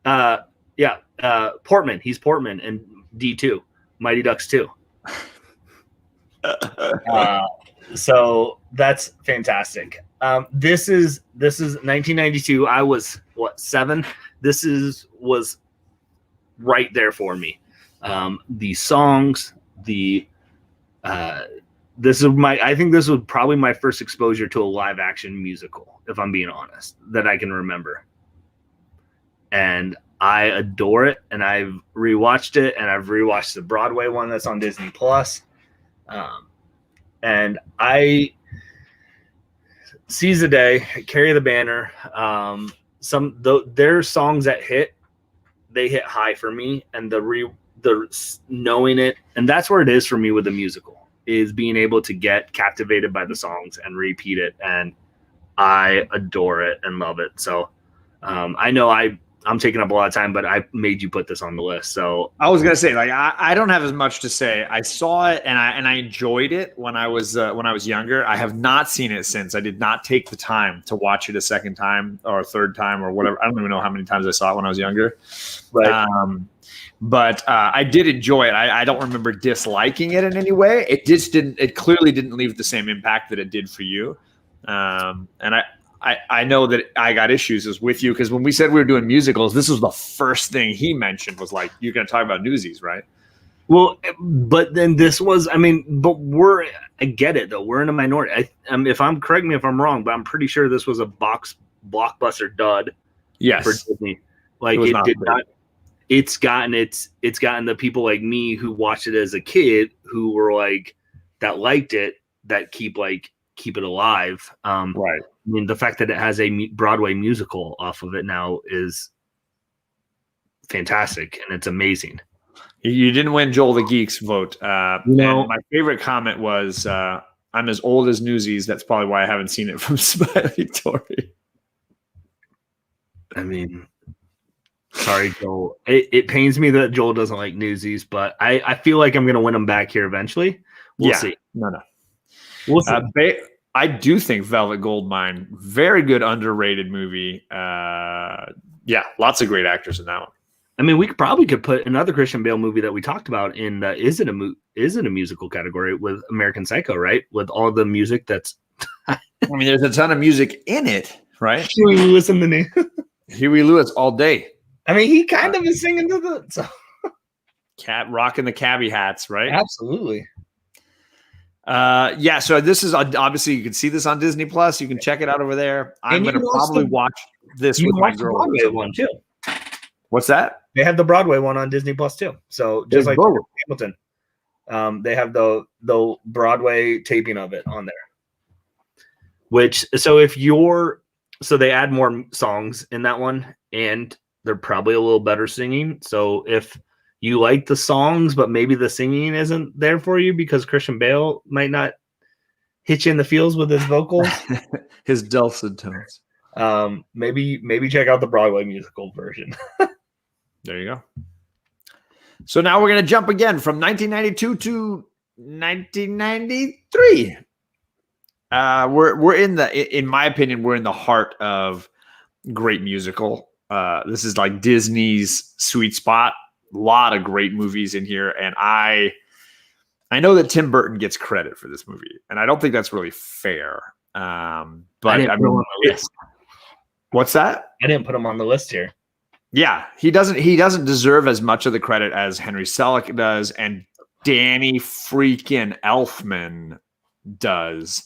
Portman. He's Portman in D2, Mighty Ducks 2. So that's fantastic. This is 1992. I was 7. This was right there for me. The songs, I think this was probably my first exposure to a live action musical, if I'm being honest, that I can remember. And I adore it, and I've rewatched it, and I've rewatched the Broadway one that's on Disney Plus. And I seize the day, carry the banner. Their songs that they hit high for me, and the knowing it, and that's where it is for me with the musical, is being able to get captivated by the songs and repeat it, and I adore it and love it. So I know I'm taking up a lot of time, but I made you put this on the list. So I was gonna say, I don't have as much to say. I saw it and I enjoyed it when I was younger. I have not seen it since. I did not take the time to watch it a second time or a third time or whatever. I don't even know how many times I saw it when I was younger. Right. But I did enjoy it. I don't remember disliking it in any way. It clearly didn't leave the same impact that it did for you. And I know that I Got Issues is with you because when we said we were doing musicals, this was the first thing he mentioned was like, you're going to talk about Newsies, right? Well, but then this was, but I get it though. We're in a minority. Correct me if I'm wrong, but I'm pretty sure this was a blockbuster dud for Yes, Disney. Like was it not did great. not. It's gotten the people like me who watched it as a kid who were like that liked it that keep it alive. Right. I mean, the fact that it has a Broadway musical off of it now is fantastic and it's amazing. You didn't win Joel the Geek's vote. And my favorite comment was, I'm as old as Newsies. That's probably why I haven't seen it from Smiley Tory. I mean, sorry, Joel. It pains me that Joel doesn't like Newsies, but I feel like I'm going to win him back here eventually. We'll see. No. We'll see. I do think Velvet Goldmine, very good, underrated movie. Lots of great actors in that one. I mean, we could put another Christian Bale movie that we talked about in the is it a musical category with American Psycho, right? With all the music that's. I mean, there's a ton of music in it, right? Huey Lewis in the name. Huey Lewis all day. I mean, he kind of is singing to the cat rocking the cabbie hats, right? Absolutely. So this is obviously you can see this on Disney Plus. You can check it out over there. I'm going to probably watch this with my girl. Broadway one too. What's that? They have the Broadway one on Disney Plus too. So just like Hamilton, they have the Broadway taping of it on there. So they add more songs in that one, and they're probably a little better singing. So if you like the songs, but maybe the singing isn't there for you because Christian Bale might not hit you in the feels with his vocals, his dulcet tones. Maybe check out the Broadway musical version. There you go. So now we're going to jump again from 1992 to 1993. We're in my opinion, we're in the heart of great musical. This is like Disney's sweet spot. A lot of great movies in here, and I know that Tim Burton gets credit for this movie, and I don't think that's really fair. But I mean, what's that? I didn't put him on the list here. Yeah, he doesn't deserve as much of the credit as Henry Selick does, and Danny freaking Elfman does.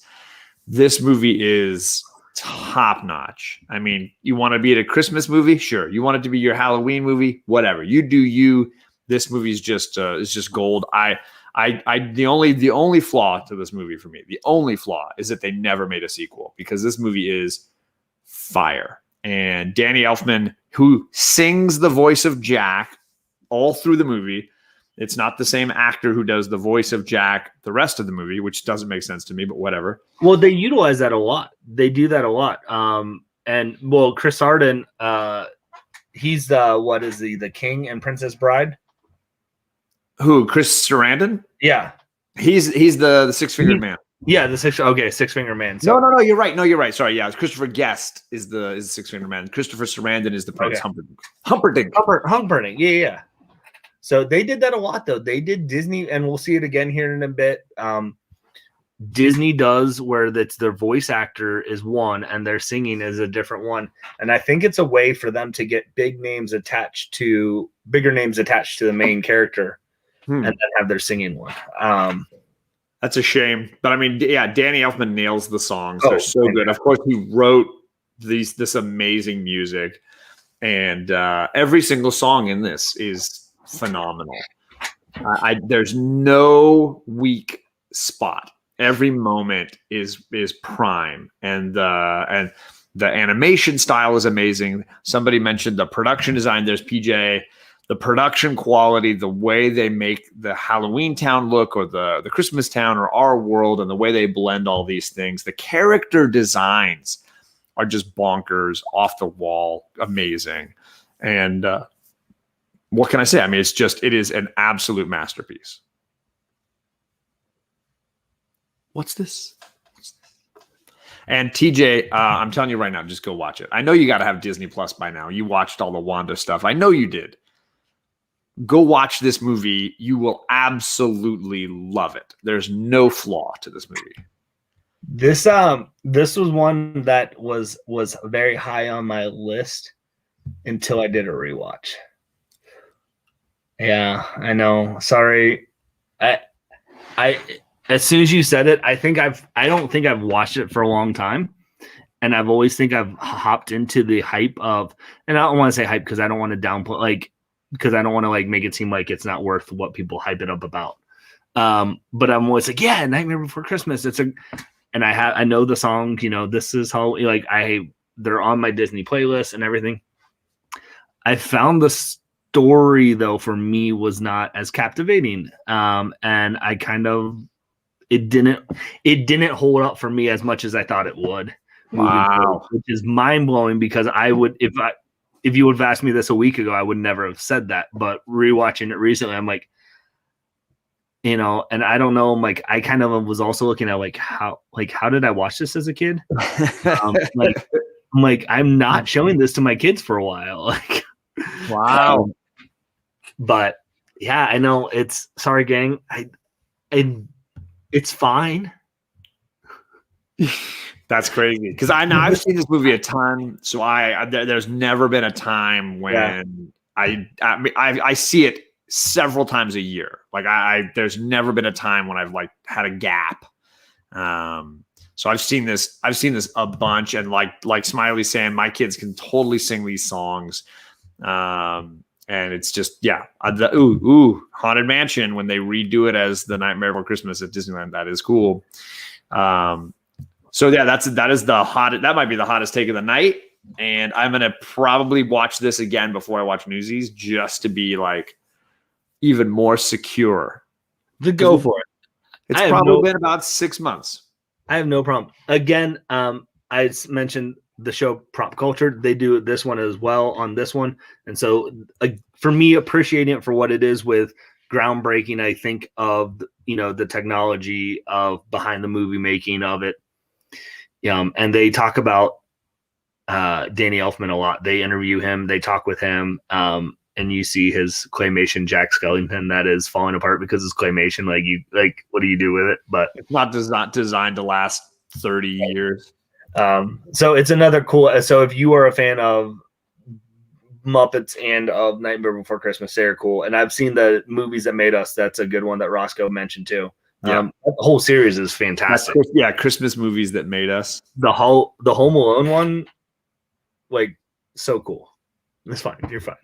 This movie is top notch. I mean, you want to be at a Christmas movie? Sure. You want it to be your Halloween movie? Whatever. You do you. This movie is just gold. The only flaw to this movie for me, the only flaw is that they never made a sequel because this movie is fire. And Danny Elfman, who sings the voice of Jack all through the movie, it's not the same actor who does the voice of Jack the rest of the movie, which doesn't make sense to me, but whatever. Well, they utilize that a lot. They do that a lot. Chris Arden, he's the King and Princess Bride? Who? Chris Sarandon? Yeah. He's the six-fingered man. Yeah, the six-finger man. So. No, you're right. No, you're right. Sorry, yeah, Christopher Guest is the six-fingered man. Christopher Sarandon is the Prince Humperdinck. Humperdinck. Yeah. So they did that a lot, though. They did Disney, and we'll see it again here in a bit. Disney does where that's their voice actor is one and their singing is a different one. And I think it's a way for them to get bigger names attached to the main character and then have their singing one. That's a shame. But I mean, yeah, Danny Elfman nails the songs. They're so good. Of course, he wrote this amazing music. And every single song in this is phenomenal. There's no weak spot. Every moment is prime, and the animation style is amazing. Somebody mentioned the production design. There's PJ. The production quality, the way they make the Halloween town look, or the Christmas town, or our world, and the way they blend all these things. The character designs are just bonkers, off the wall, amazing. And what can I say? I mean, it is an absolute masterpiece. What's this? And TJ, I'm telling you right now, just go watch it. I know you got to have Disney Plus by now. You watched all the Wanda stuff. I know you did. Go watch this movie. You will absolutely love it. There's no flaw to this movie. This was one that was very high on my list until I did a rewatch. Yeah, I know. Sorry. I as soon as you said it, I don't think I've watched it for a long time. And I've always think I've hopped into the hype of, and I don't want to say hype because I don't want to downplay, like, because I don't want to like make it seem like it's not worth what people hype it up about. But I'm always like, yeah, Nightmare Before Christmas. And I know the song, this is how, like, they're on my Disney playlist and everything. I found the story though, for me, was not as captivating. And I kind of, it didn't hold up for me as much as I thought it would. Wow. Which is mind blowing, because I would, if you would have asked me this a week ago, I would never have said that. But rewatching it recently, I'm like, and I don't know, like, I kind of was also looking at how did I watch this as a kid? I'm not showing this to my kids for a while. Wow. But yeah, I know sorry, gang. It's fine. That's crazy, because I've seen this movie a ton, so there's never been a time when I see it several times a year. Like there's never been a time when I've like had a gap. So I've seen this a bunch, and like Smiley's saying, my kids can totally sing these songs. And it's just the Haunted Mansion, when they redo it as the Nightmare Before Christmas at Disneyland, that is cool. So yeah, that might be the hottest take of the night, and I'm gonna probably watch this again before I watch Newsies, just to be like even more secure. To go for it. It's probably been about 6 months. I have no problem. Again, I mentioned the show Prop Culture. They do this one as well on this one, and so for me, appreciating it for what it is, with groundbreaking, I think of the technology of behind the movie making of it. And they talk about Danny Elfman a lot. They interview him, they talk with him, and you see his claymation Jack Skellington that is falling apart because it's claymation. What do you do with it? But it's not designed to last 30 years. So it's another cool. So if you are a fan of Muppets and of Nightmare Before Christmas, they're cool. And I've seen the Movies That Made Us. That's a good one that Roscoe mentioned too. The whole series is fantastic. Christmas Movies That Made Us. The Home Alone one, like, so cool. It's fine. You're fine.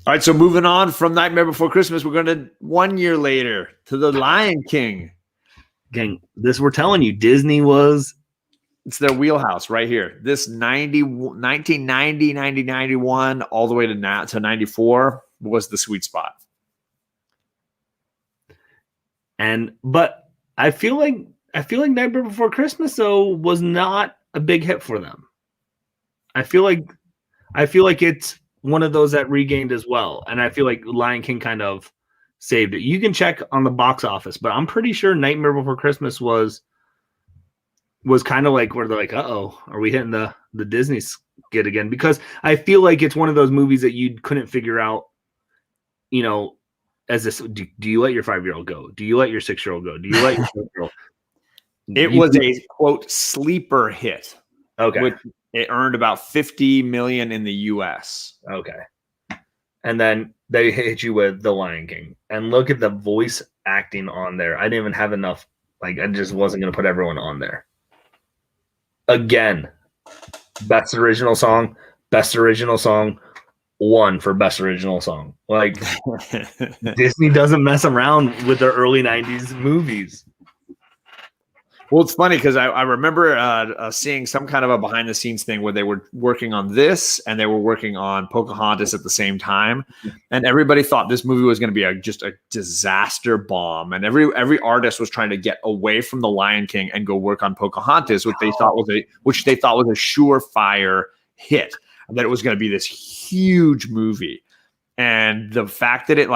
All right, so moving on from Nightmare Before Christmas, we're going to 1 year later to The Lion King. Gang, we're telling you, Disney was... It's their wheelhouse right here. This 1990, 91, all the way to 94 was the sweet spot. But I feel like Nightmare Before Christmas though was not a big hit for them. I feel like it's one of those that regained as well, and I feel like Lion King kind of saved it. You can check on the box office, but I'm pretty sure Nightmare Before Christmas was kind of like where they're like, uh-oh, are we hitting the Disney skid again? Because I feel like it's one of those movies that you couldn't figure out, as this, do you let your 5-year-old go? Do you let your 6-year-old go? Do you let your 7-year-old? It was a, quote, sleeper hit. Okay. Which it earned about $50 million in the US. Okay. And then they hit you with The Lion King. And look at the voice acting on there. I didn't even have enough. I just wasn't going to put everyone on there. Again, best original song, won for best original song. Disney doesn't mess around with their early 90s movies. Well, it's funny because I remember seeing some kind of a behind the scenes thing where they were working on this and they were working on Pocahontas at the same time. And everybody thought this movie was going to be just a disaster bomb. And every artist was trying to get away from The Lion King and go work on Pocahontas, which they thought was a surefire hit, and that it was going to be this huge movie. And the fact that it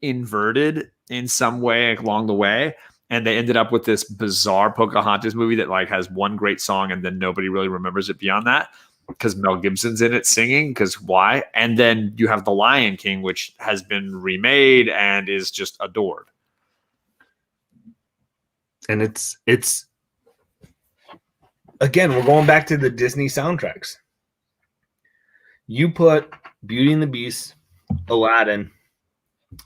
inverted in some way along the way, and they ended up with this bizarre Pocahontas movie that has one great song, and then nobody really remembers it beyond that because Mel Gibson's in it singing. Because why? And then you have The Lion King, which has been remade and is just adored. And it's again, we're going back to the Disney soundtracks. You put Beauty and the Beast, Aladdin,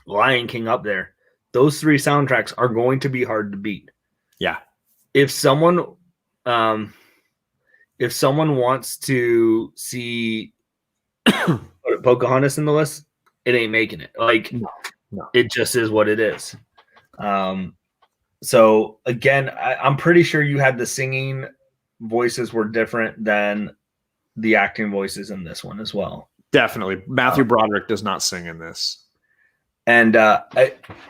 Lion King up there. Those 3 soundtracks are going to be hard to beat. Yeah. If someone wants to see Pocahontas in the list, it ain't making it. Like, No. It just is what it is. So again, I'm pretty sure you had the singing voices were different than the acting voices in this one as well. Definitely. Matthew Broderick does not sing in this. And I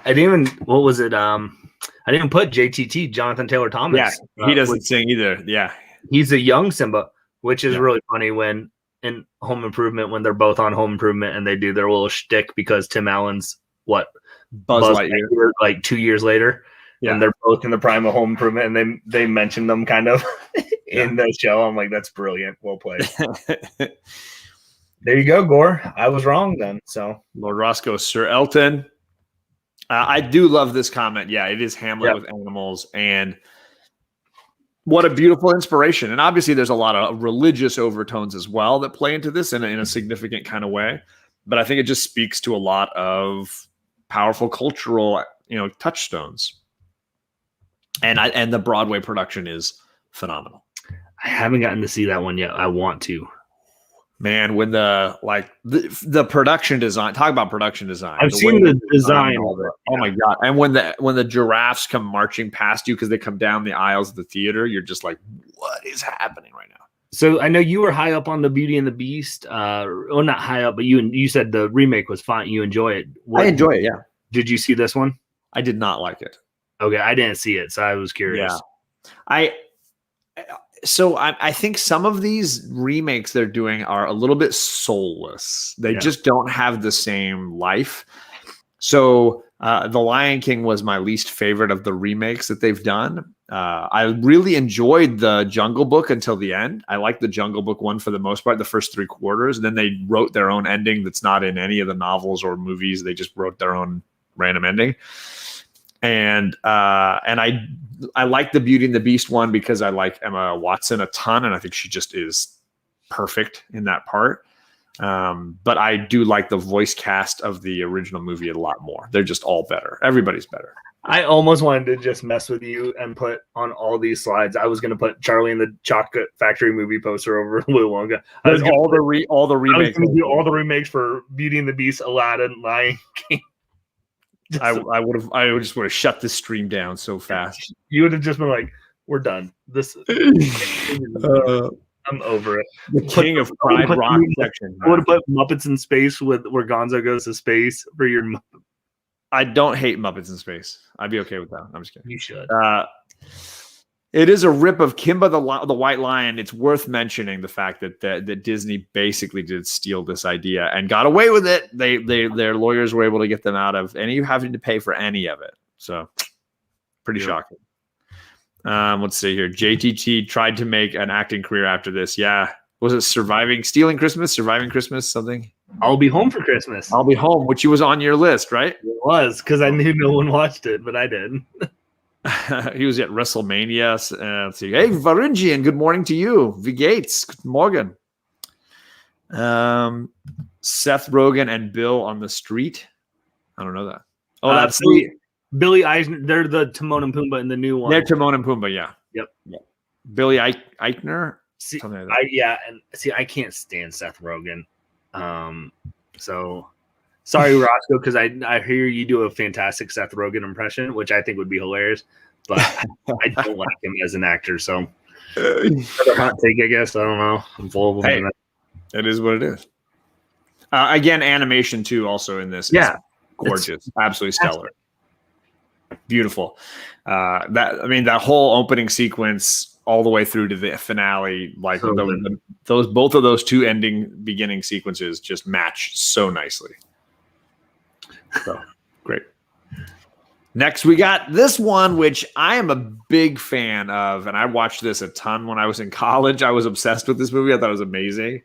didn't even, what was it? I didn't even put JTT, Jonathan Taylor Thomas. Yeah, he doesn't sing either. Yeah. He's a young Simba, which is really funny when in Home Improvement, when they're both on Home Improvement and they do their little shtick because Tim Allen's Buzz Lightyear, like 2 years later. Yeah. And they're both in the prime of Home Improvement, and they mention them kind of in the show. I'm like, that's brilliant. Well played. There you go, Gore. I was wrong then. So Lord Roscoe, Sir Elton. I do love this comment. Yeah, it is Hamlet with animals, and what a beautiful inspiration. And obviously, there's a lot of religious overtones as well that play into this in a significant kind of way. But I think it just speaks to a lot of powerful cultural, touchstones. And the Broadway production is phenomenal. I haven't gotten to see that one yet. I want to. Man, when the production design, talk about production design. I've seen the design. Oh my God. And when the giraffes come marching past you because they come down the aisles of the theater, you're just like, what is happening right now? So I know you were high up on the Beauty and the Beast. Well, not high up, but you said the remake was fine. You enjoy it. I enjoy it, yeah. Did you see this one? I did not like it. Okay, I didn't see it, so I was curious. Yeah. I think some of these remakes they're doing are a little bit soulless. They just don't have the same life. So The Lion King was my least favorite of the remakes that they've done. I really enjoyed the Jungle Book until the end. I liked the Jungle Book one for the most part, the first 3 quarters. And then they wrote their own ending that's not in any of the novels or movies. They just wrote their own random ending. And I like the Beauty and the Beast one because I like Emma Watson a ton, and I think she just is perfect in that part. But I do like the voice cast of the original movie a lot more. They're just all better. Everybody's better. I almost wanted to just mess with you and put on all these slides. I was going to put Charlie and the Chocolate Factory movie poster over Willy Wonka. I was all the remakes. I was going to do all the remakes for Beauty and the Beast, Aladdin, Lion King. I just would have shut this stream down so fast. You would have just been like, "We're done. This, I'm over it." The King of Pride Rock section. I would have put Muppets in Space where Gonzo goes to space for your. I don't hate Muppets in Space. I'd be okay with that. I'm just kidding. You should. It is a rip of Kimba the White Lion. It's worth mentioning the fact that Disney basically did steal this idea and got away with it. Their lawyers were able to get them out of any having to pay for any of it. So pretty shocking. Let's see here. JTT tried to make an acting career after this. Yeah. Was it Surviving Christmas, something? I'll Be Home for Christmas. I'll Be Home, which was on your list, right? It was, because I knew no one watched it, but I did. He was at WrestleMania. Let's see. Hey, Varingian, good morning to you. V. Gates, good morning. Seth Rogen and Bill on the Street. I don't know that. Oh, that's Billy Eisner. They're the Timon and Pumbaa in the new one. They're Timon and Pumbaa, yeah. Yep. Billy Eichner. See, like I can't stand Seth Rogen. So sorry, Roscoe, because I hear you do a fantastic Seth Rogen impression, which I think would be hilarious, but I don't like him as an actor. So hot take, I guess. I don't know. I'm full of them. Hey, it is what it is. Again, animation too, also in this. Yeah, gorgeous, absolutely stellar, beautiful. That whole opening sequence all the way through to the finale, like both of those two beginning sequences just match so nicely. So great. Next, we got this one, which I am a big fan of, and I watched this a ton when I was in college. I was obsessed with this movie. I thought it was amazing.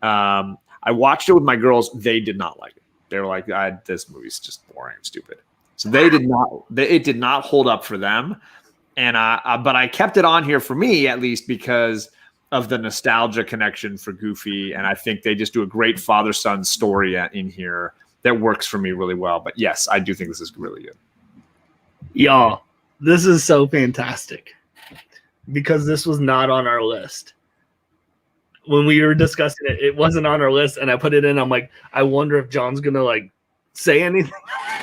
I watched it with my girls. They did not like it. They were like, "This movie's just boring and stupid." So they did not. It did not hold up for them. And but I kept it on here for me at least because of the nostalgia connection for Goofy, and I think they just do a great father-son story in here that works for me really well. But yes, I do think this is really good. Y'all, this is so fantastic because this was not on our list. When we were discussing it, it wasn't on our list, and I put it in. I'm like, I wonder if John's gonna like say anything.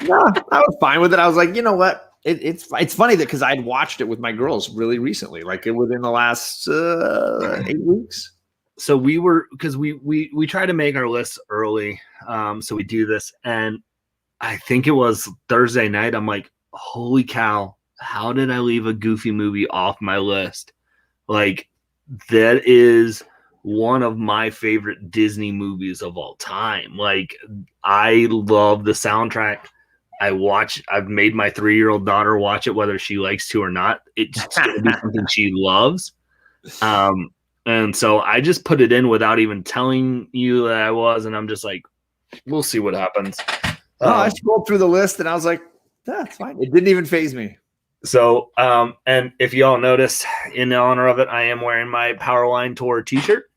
No, I was fine with it. I was like, you know what? It's funny that because I'd watched it with my girls really recently, like within the last 8 weeks. So we were because we try to make our lists early, so we do this, and I think it was Thursday night. I'm like, holy cow! How did I leave a Goofy movie off my list? Like that is one of my favorite Disney movies of all time. Like I love the soundtrack. I've made my 3-year-old daughter watch it, whether she likes to or not. It's going to be something she loves. And so I just put it in without even telling you that I was, and I'm just like, we'll see what happens. I scrolled through the list and I was like, that's fine. It didn't even faze me. So, and if y'all notice, in honor of it, I am wearing my Powerline Tour t-shirt.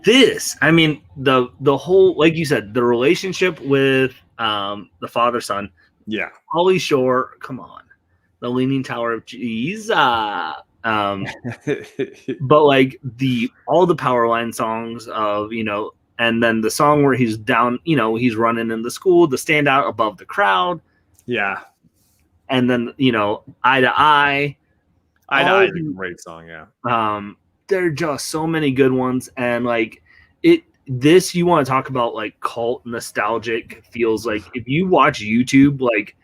This, I mean, the whole, like you said, the relationship with the father-son. Yeah. Holly Shore, come on. The Leaning Tower of Jesus. But like all the Powerline songs of, and then the song where he's down, he's running in the school, the standout above the crowd. Yeah. And then, Eye to Eye. Eye to Eye is a great song, yeah. There are just so many good ones. And like you want to talk about like cult nostalgic feels. Like if you watch YouTube, like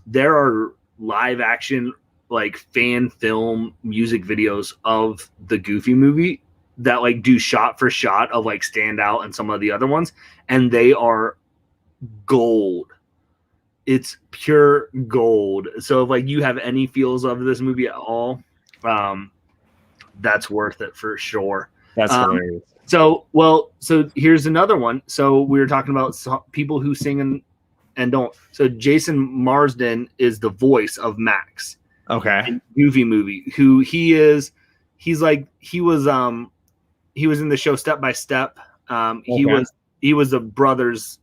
there are live action, like fan film music videos of the Goofy movie that like do shot for shot of like Stand Out and some of the other ones. And they are gold. It's pure gold. So if like you have any feels of this movie at all, that's worth it for sure. That's hilarious. So here's another one. So we were talking about people who sing and don't. So Jason Marsden is the voice of Max. Okay. In Goofy movie. Who he was in the show Step by Step. He was a brother's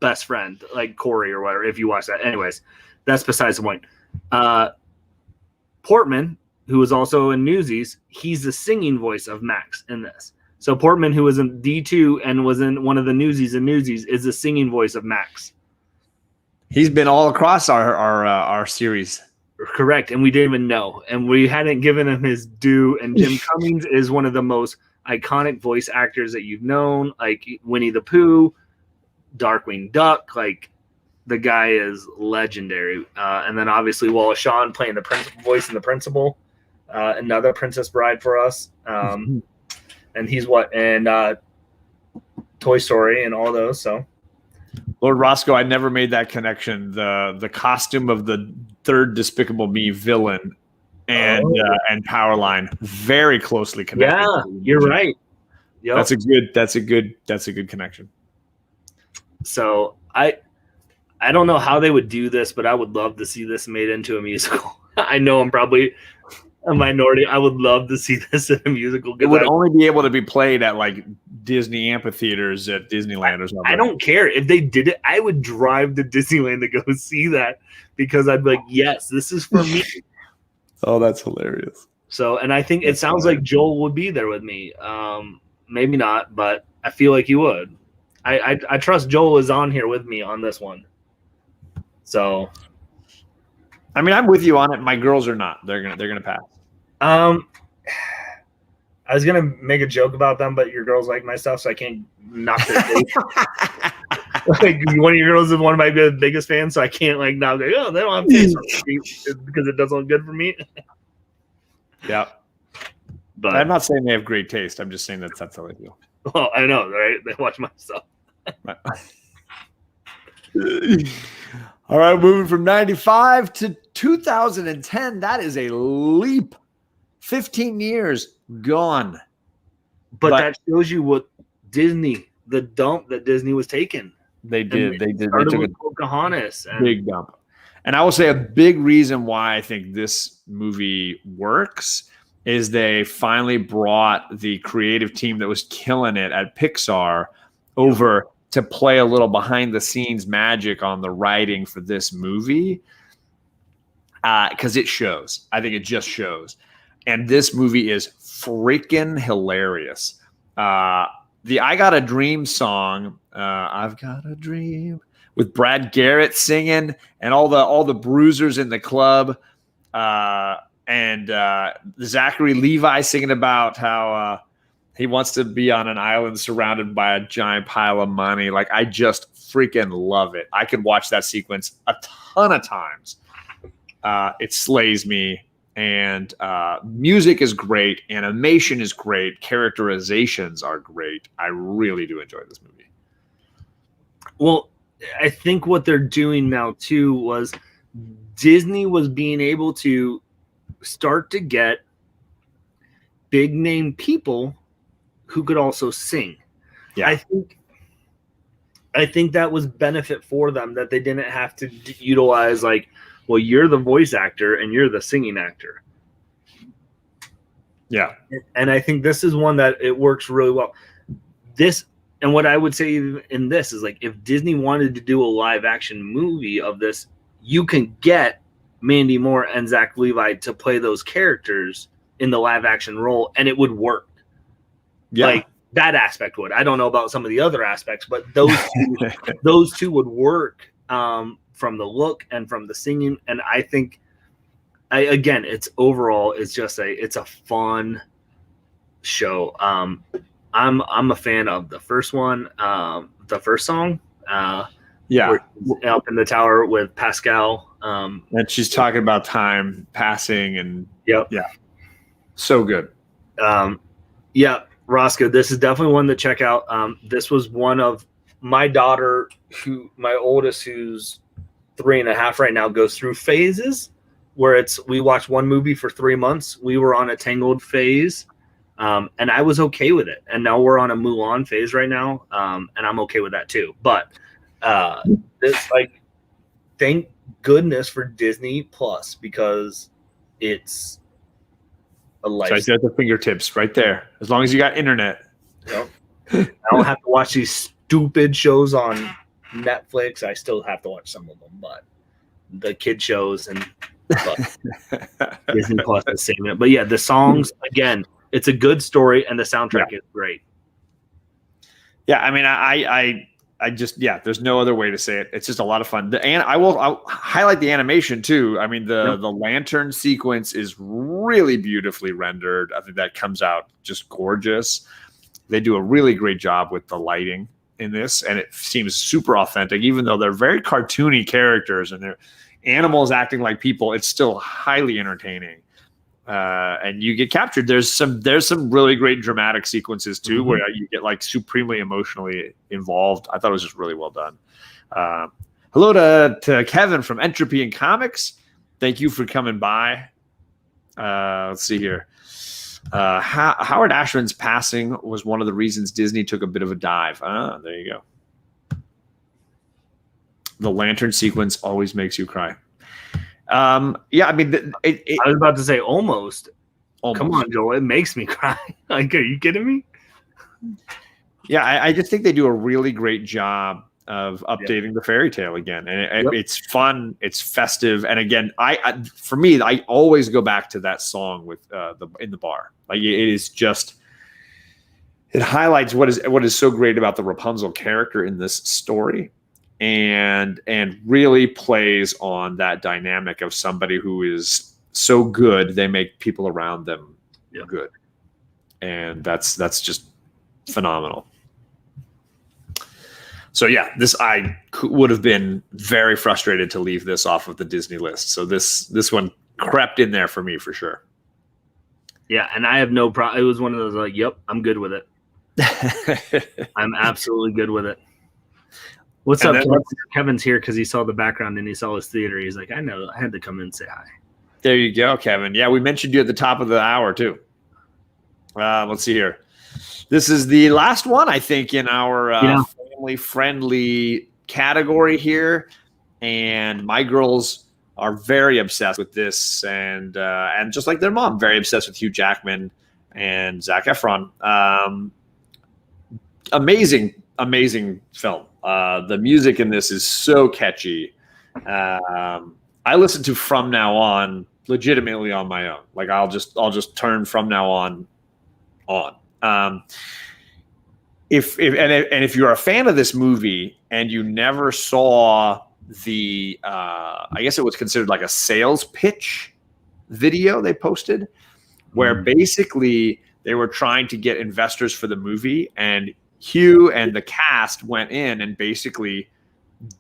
best friend, like Corey or whatever, if you watch that. Anyways, that's besides the point. Portman, who was also in Newsies, he's the singing voice of Max in this. So Portman, who was in D2 and was in one of the Newsies in Newsies, is the singing voice of Max. He's been all across our series. Correct, and we didn't even know. And we hadn't given him his due. And Jim Cummings is one of the most iconic voice actors that you've known, like Winnie the Pooh, Darkwing Duck, like the guy is legendary. And then obviously Wallace Shawn playing the voice in The Principal, another Princess Bride for us. And he's in Toy Story and all those. So Lord Roscoe, I never made that connection. The costume of the third Despicable Me villain and Powerline very closely connected. Yeah, you're right. Yep. That's a good connection. So I don't know how they would do this, but I would love to see this made into a musical. I know I'm probably a minority. I would love to see this in a musical. It would only be able to be played at like Disney amphitheaters at Disneyland or something. I don't care if they did it. I would drive to Disneyland to go see that because I'd be like, yes, this is for me. Oh, that's hilarious. So, and I think it sounds like Joel would be there with me. Maybe not, but I feel like he would. I trust Joel is on here with me on this one. So, I mean, I'm with you on it. My girls are not. They're gonna pass. I was gonna make a joke about them, but your girls like my stuff, so I can't knock their taste. Like one of your girls is one of my biggest fans, so I can't like now go, oh, they don't have taste because it doesn't look good for me. Yeah, but I'm not saying they have great taste. I'm just saying that's how they feel. Well, I know, right? They watch my stuff. All right, moving from 95 to 2010. That is a leap. 15 years gone. But that shows you what the dump that Disney was taking. They did. They took a Pocahontas big dump. And I will say a big reason why I think this movie works is they finally brought the creative team that was killing it at Pixar over to play a little behind the scenes magic on the writing for this movie. Because it shows. I think it just shows. And this movie is freaking hilarious. The I Got a Dream song, I've Got a Dream, with Brad Garrett singing and all the bruisers in the club, and Zachary Levi singing about how he wants to be on an island surrounded by a giant pile of money. Like, I just freaking love it. I could watch that sequence a ton of times. It slays me. And music is great. Animation is great. Characterizations are great. I really do enjoy this movie. Well, I think what they're doing now, too, was Disney was being able to start to get big name people who could also sing. Yeah. I think that was benefit for them, that they didn't have to utilize, like, well, you're the voice actor and you're the singing actor. Yeah. And I think this is one that it works really well. This, and what I would say in this is, like, if Disney wanted to do a live action movie of this, you can get Mandy Moore and Zach Levi to play those characters in the live action role, and it would work. Yeah. Like, that aspect would. I don't know about some of the other aspects, but those two would work. From the look and from the singing, and I think, it's overall, it's just it's a fun show. I'm a fan of the first one, the first song. Up in the tower with Pascal. And she's talking about time passing, and yep, yeah, so good. Roscoe, this is definitely one to check out. This was one of my daughter, my oldest, who's 3.5 right now, goes through phases where we watch one movie for 3 months. We were on a Tangled phase, and I was okay with it. And now we're on a Mulan phase right now, and I'm okay with that too. But this, like, thank goodness for Disney Plus, because it's a life. So I at the fingertips right there. As long as you got internet. Yep. I don't have to watch these stupid shows on Netflix. I still have to watch some of them, but the kid shows and Disney Plus is saving it. But yeah, the songs, again, it's a good story, and the soundtrack is great. Yeah, I mean, I just, there's no other way to say it. It's just a lot of fun. I'll highlight the animation too. I mean, the lantern sequence is really beautifully rendered. I think that comes out just gorgeous. They do a really great job with the lighting in this, and it seems super authentic, even though they're very cartoony characters and they're animals acting like people. It's still highly entertaining, and you get captured. There's some really great dramatic sequences too, where you get, like, supremely emotionally involved. I thought it was just really well done. Hello to Kevin from Entropy and Comics. Thank you for coming by. Let's see here. Howard Ashman's passing was one of the reasons Disney took a bit of a dive. There you go. The lantern sequence always makes you cry. I mean, I was about to say almost. Come on, Joel. It makes me cry. Like, are you kidding me? Yeah, I just think they do a really great job of updating the fairy tale again, and it's fun, it's festive, and again, for me, I always go back to that song with in the bar. Like, it is just, it highlights what is so great about the Rapunzel character in this story, and really plays on that dynamic of somebody who is so good they make people around them good, and that's just phenomenal. So yeah, I would have been very frustrated to leave this off of the Disney list. So this one crept in there for me for sure. Yeah, and I have no problem. It was one of those, like, yep, I'm good with it. I'm absolutely good with it. What's up, Kevin? Kevin's here because he saw the background and he saw his theater. He's like, I know, I had to come in and say hi. There you go, Kevin. Yeah, we mentioned you at the top of the hour too. Let's see here. This is the last one, I think, in our family-friendly category here. And my girls are very obsessed with this, and just like their mom, very obsessed with Hugh Jackman and Zac Efron. Amazing film. The music in this is so catchy. I listen to From Now On legitimately on my own. Like I'll just turn From Now On. If you're a fan of this movie and you never saw the I guess it was considered like a sales pitch video they posted, where basically they were trying to get investors for the movie, and Hugh and the cast went in and basically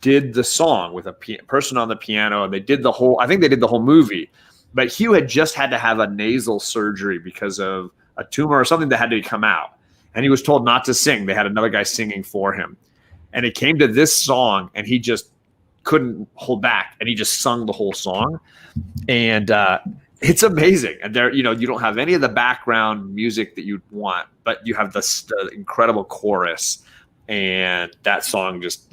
did the song with a person on the piano, and they did the whole movie. But Hugh had just had to have a nasal surgery because of a tumor or something that had to come out. And he was told not to sing. They had another guy singing for him. And it came to this song, and he just couldn't hold back. And he just sung the whole song. And it's amazing. And there, you don't have any of the background music that you'd want, but you have the incredible chorus. And that song just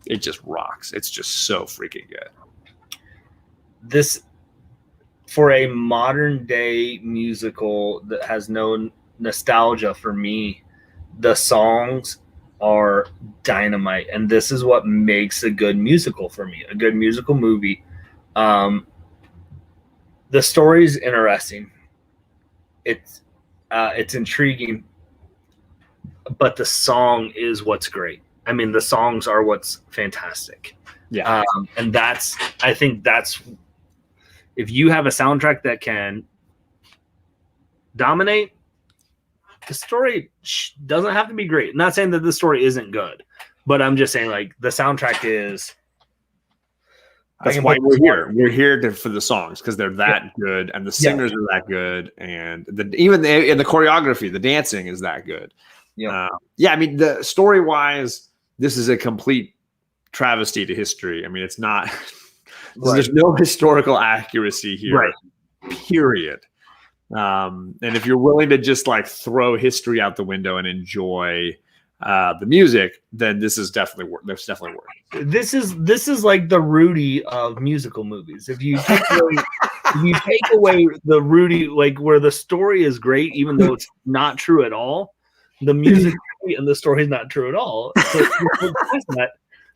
it just rocks. It's just so freaking good. This, for a modern day musical that has no nostalgia for me, the songs are dynamite, and this is what makes a good musical for me, a good musical movie. The story's interesting, it's intriguing, but the song is what's great. I mean, the songs are what's fantastic. Yeah. And I think that's if you have a soundtrack that can dominate, the story doesn't have to be great. I'm not saying that the story isn't good, but I'm just saying the soundtrack is. That's why we're here. We're here for the songs because they're that good, and the singers are that good, and the choreography, the dancing is that good. Yeah. I mean, the story wise, this is a complete travesty to history. I mean, it's not. There's no historical accuracy here. Right. Period. And if you're willing to just throw history out the window and enjoy the music, then this is definitely worth. This is like the Rudy of musical movies. If you take away the Rudy, where the story is great, even though it's not true at all, the music and the story is not true at all. So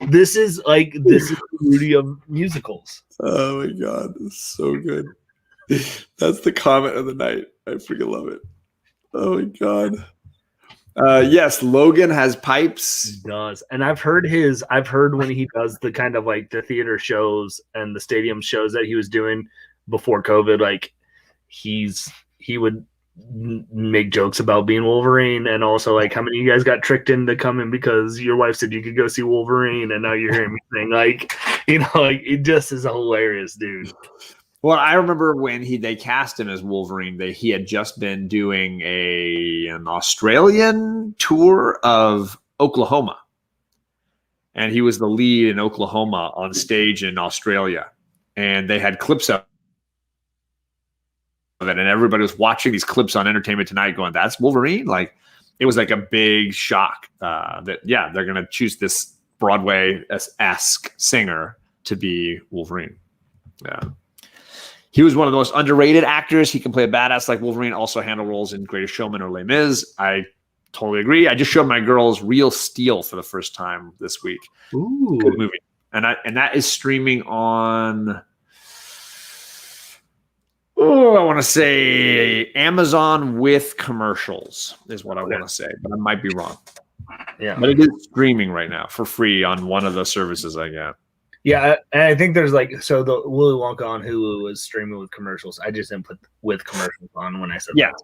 this is the Rudy of musicals. Oh my god, this is so good. That's the comment of the night. I freaking love it. Oh my god. Yes, Logan has pipes. He does. And I've heard when he does the kind of the theater shows and the stadium shows that he was doing before COVID, he would make jokes about being Wolverine, and also how many of you guys got tricked into coming because your wife said you could go see Wolverine, and now you're hearing me saying it just is a hilarious dude. Well, I remember when they cast him as Wolverine, he had just been doing an Australian tour of Oklahoma. And he was the lead in Oklahoma on stage in Australia. And they had clips of it. And everybody was watching these clips on Entertainment Tonight going, that's Wolverine? It was a big shock that, they're going to choose this Broadway-esque singer to be Wolverine. Yeah. He was one of the most underrated actors. He can play a badass like Wolverine, also handle roles in Greatest Showman or Les Mis. I totally agree. I just showed my girls Real Steel for the first time this week. Ooh. Good movie. And that is streaming on, I want to say Amazon with commercials is what I want to say, but I might be wrong. Yeah. But it is streaming right now for free on one of the services I get. Yeah, and I think there's the Willy Wonka on Hulu was streaming with commercials. I just didn't put with commercials on when I said that.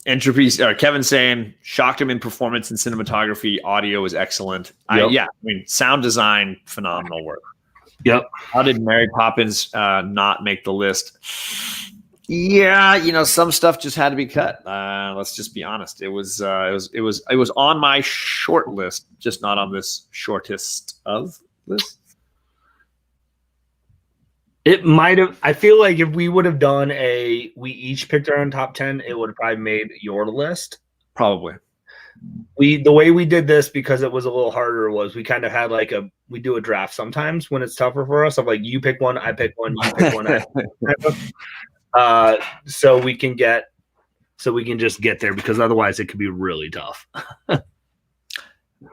Entropy. Kevin saying shocked him in performance and cinematography. Audio is excellent. Yep. Sound design, phenomenal work. Yep. How did Mary Poppins not make the list? Yeah, some stuff just had to be cut. Let's just be honest. It was on my short list, just not on this shortest of list. It might have. I feel like if we would have done we each picked our own top 10, it would have probably made your list. Probably. the way we did this, because it was a little harder, was we kind of had like we do a draft sometimes when it's tougher for us, of like, you pick one, I pick one, you pick one, I pick one. So we can just get there, because otherwise it could be really tough.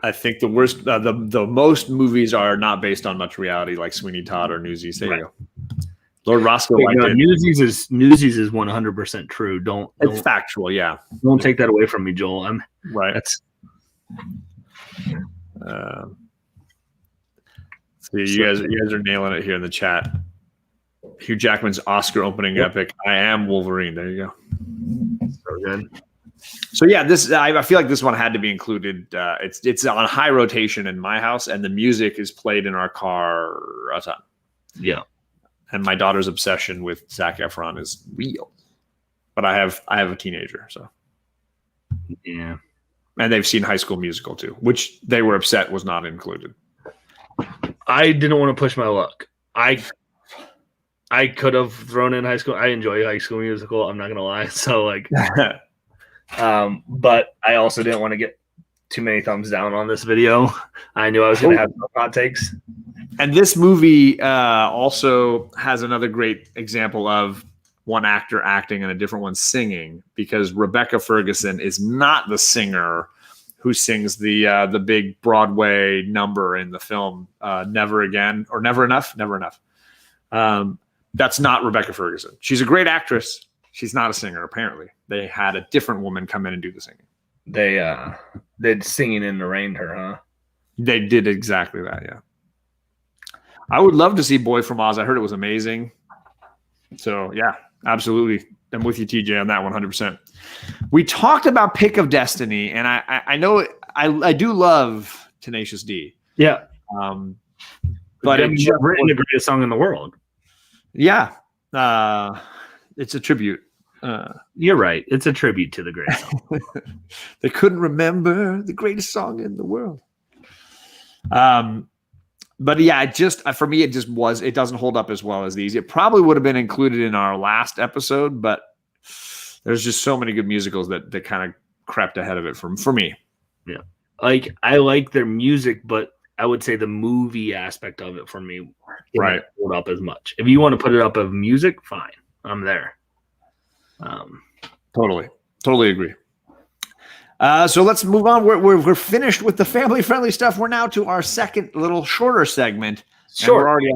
I think the worst, the most movies are not based on much reality, like Sweeney Todd or Newsies. There you go. Lord Roscoe liked it. Newsies is 100% true. It's factual, yeah. Don't take that away from me, Joel. Right. That's. You guys are nailing it here in the chat. Hugh Jackman's Oscar opening epic. I am Wolverine. There you go. So good. So yeah, I feel like this one had to be included. It's on high rotation in my house, and the music is played in our car a ton. Yeah. And my daughter's obsession with Zac Efron is real. But I have a teenager, so yeah. And they've seen High School Musical too, which they were upset was not included. I didn't want to push my luck. I could have thrown in High School. I enjoy High School Musical. I'm not gonna lie. So like, but I also didn't want to get too many thumbs down on this video. I knew I was gonna have some hot takes. And this movie also has another great example of one actor acting and a different one singing, because Rebecca Ferguson is not the singer who sings the big Broadway number in the film Never Again or Never Enough. Never Enough. That's not Rebecca Ferguson. She's a great actress. She's not a singer, apparently. They had a different woman come in and do the singing. They'd Singing in the Rain her, huh? They did exactly that, yeah. I would love to see Boy from Oz. I heard it was amazing. So, yeah, absolutely. I'm with you, TJ, on that 100%. We talked about Pick of Destiny, and I know I do love Tenacious D. Yeah. But it's written the greatest song in the world. Yeah. It's a tribute. You're right. It's a tribute to the greatest song. They couldn't remember the greatest song in the world. But yeah, for me, it doesn't hold up as well as these. It probably would have been included in our last episode, but there's just so many good musicals that kind of crept ahead of it for me. Yeah. Like, I like their music, but I would say the movie aspect of it for me didn't hold up as much. If you want to put it up of music, fine. I'm there. Totally agree. So let's move on. We're finished with the family-friendly stuff. We're now to our second little shorter segment. Sure. And we're already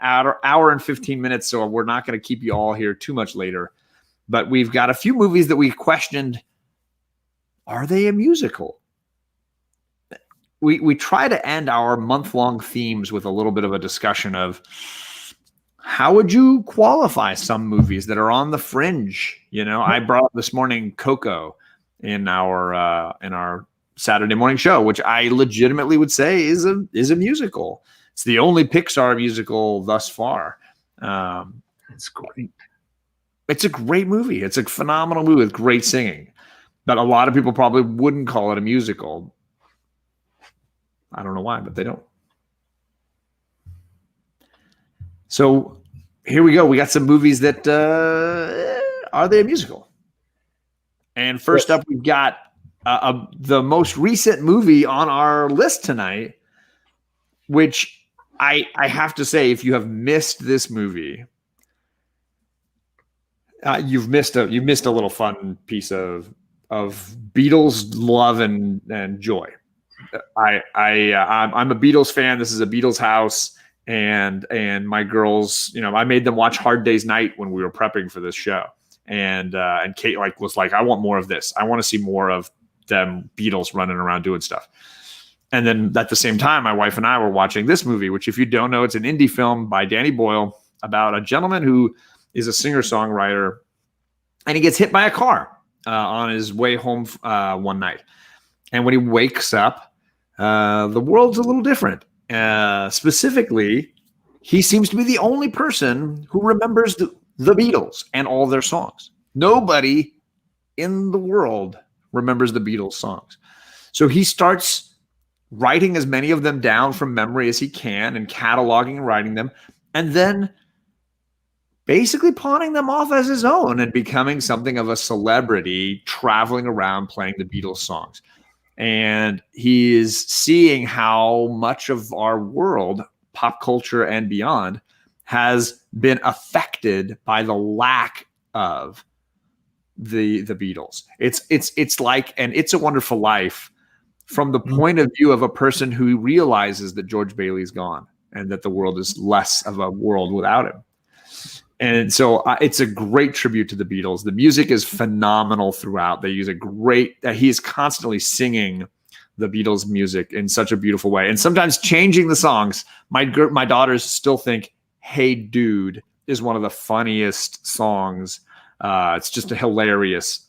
at an hour and 15 minutes, so we're not going to keep you all here too much later. But we've got a few movies that we questioned. Are they a musical? We try to end our month-long themes with a little bit of a discussion of how would you qualify some movies that are on the fringe? You know, I brought up this morning Coco in our Saturday morning show, which I legitimately would say is a musical. It's the only Pixar musical thus far. It's great. It's a great movie. It's a phenomenal movie with great singing. But a lot of people probably wouldn't call it a musical. I don't know why, but they don't. So here we go. We got some movies that are they a musical? And first up, we've got the most recent movie on our list tonight, which I have to say, if you have missed this movie, you've missed a little fun piece of Beatles love and joy. I'm a Beatles fan. This is a Beatles house, and my girls, I made them watch Hard Day's Night when we were prepping for this show. And Kate was like, I want more of this. I want to see more of them Beatles running around doing stuff. And then at the same time, my wife and I were watching this movie, which, if you don't know, it's an indie film by Danny Boyle about a gentleman who is a singer-songwriter, and he gets hit by a car on his way home one night. And when he wakes up, the world's a little different. Specifically, he seems to be the only person who remembers the Beatles and all their songs. Nobody in the world remembers the Beatles songs. So he starts writing as many of them down from memory as he can and cataloging and writing them, and then basically pawning them off as his own and becoming something of a celebrity traveling around playing the Beatles songs. and he is seeing how much of our world, pop culture and beyond, has been affected by the lack of the Beatles. It's like an It's a Wonderful Life from the point of view of a person who realizes that George Bailey's gone and that the world is less of a world without him. And so it's a great tribute to the Beatles. The music is phenomenal throughout. They use he is constantly singing the Beatles music in such a beautiful way, and sometimes changing the songs. My daughters still think "Hey Dude" is one of the funniest songs. It's just a hilarious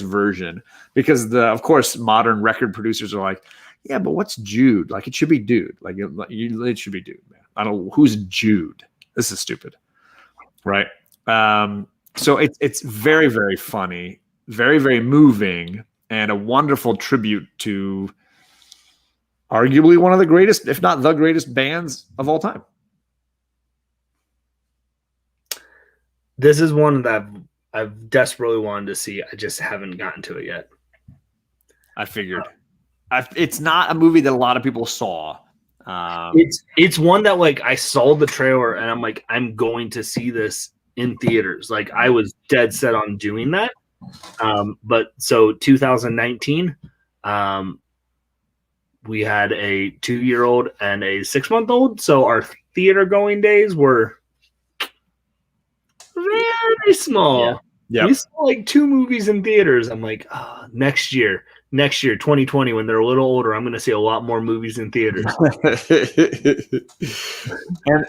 version, because of course modern record producers are like, yeah, but what's Jude? Like, it should be Dude. Like it should be Dude, man. I don't know who's Jude. This is stupid. Right. So it's very, very funny, very, very moving, and a wonderful tribute to arguably one of the greatest, if not the greatest bands of all time. This is one that I've desperately wanted to see. I just haven't gotten to it yet. I figured. It's not a movie that a lot of people saw. It's one that, like, I saw the trailer and I'm like, I'm going to see this in theaters. Like, I was dead set on doing that. But so 2019, we had a 2-year-old and a 6-month-old. So our theater going days were very small. Yeah. We saw like 2 movies in theaters. I'm like, next year, 2020, when they're a little older, I'm going to see a lot more movies in theaters.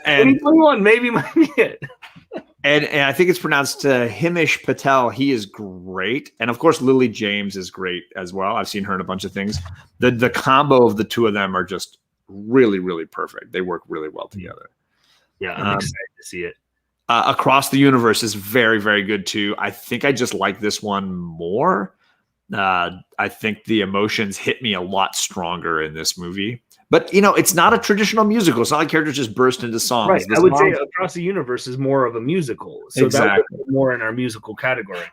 and 2021 maybe might be it. And I think it's pronounced Himish Patel. He is great. And of course, Lily James is great as well. I've seen her in a bunch of things. The combo of the two of them are just really, really perfect. They work really well together. Yeah, I'm excited to see it. Across the Universe is very, very good too. I think I just like this one more. I think the emotions hit me a lot stronger in this movie. But, it's not a traditional musical. It's not like characters just burst into songs. Right. I would say Across the Universe is more of a musical. So exactly. That would be more in our musical category.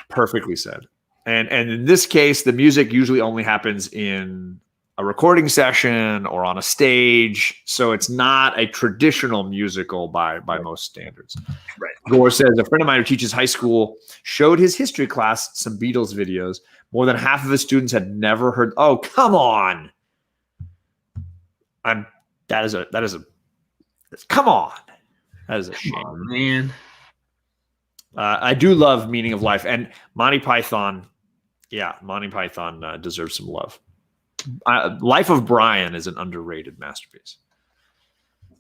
Perfectly said. And in this case, the music usually only happens in a recording session or on a stage. So it's not a traditional musical by most standards. Right. Gore says, a friend of mine who teaches high school showed his history class some Beatles videos. More than half of his students had never heard. Oh, come on. That is a come on. That is a shame. Oh, man. I do love Meaning of Life, and Monty Python. Yeah, Monty Python deserves some love. Life of Brian is an underrated masterpiece.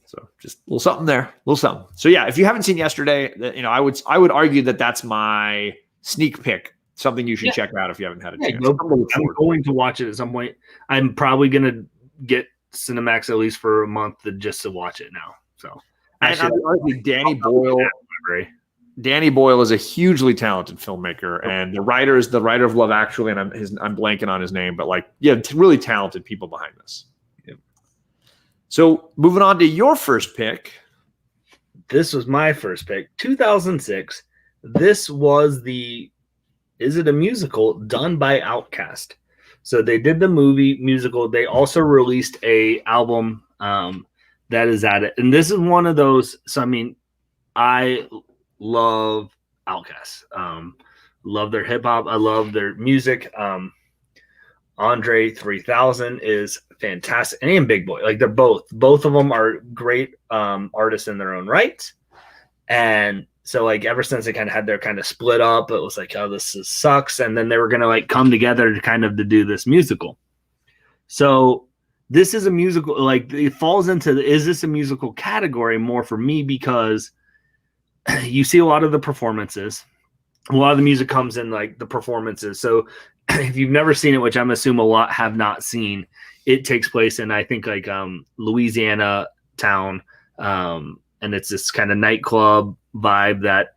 So just a little something there, a little something. So yeah, if you haven't seen Yesterday, I would argue that that's my sneak pick. Something you should check out if you haven't had a chance. I'm going to watch it at some point. I'm probably going to get Cinemax at least for a month just to watch it now. So actually, Danny Boyle is a hugely talented filmmaker, and the writer is the writer of Love Actually, and I'm blanking on his name, but really talented people behind this. Yeah. So moving on to your first pick. This was my first pick, 2006. This was is it a musical done by Outkast? So they did the movie musical. They also released a album that is at it. And this is one of those. So, I mean, I love Outkast. Love their hip hop. I love their music. Andre 3000 is fantastic. And Big Boy. Like, they're both of them are great artists in their own right. And so, like, ever since they kind of had their kind of split up, it was like, oh, this sucks. And then they were going to, like, come together to do this musical. So this is a musical, like, it falls into is this a musical category more for me, because you see a lot of the performances. A lot of the music comes in, like, the performances. So if you've never seen it, which I'm assuming a lot have not seen, it takes place in, I think, like, Louisiana town. And it's this kind of nightclub vibe that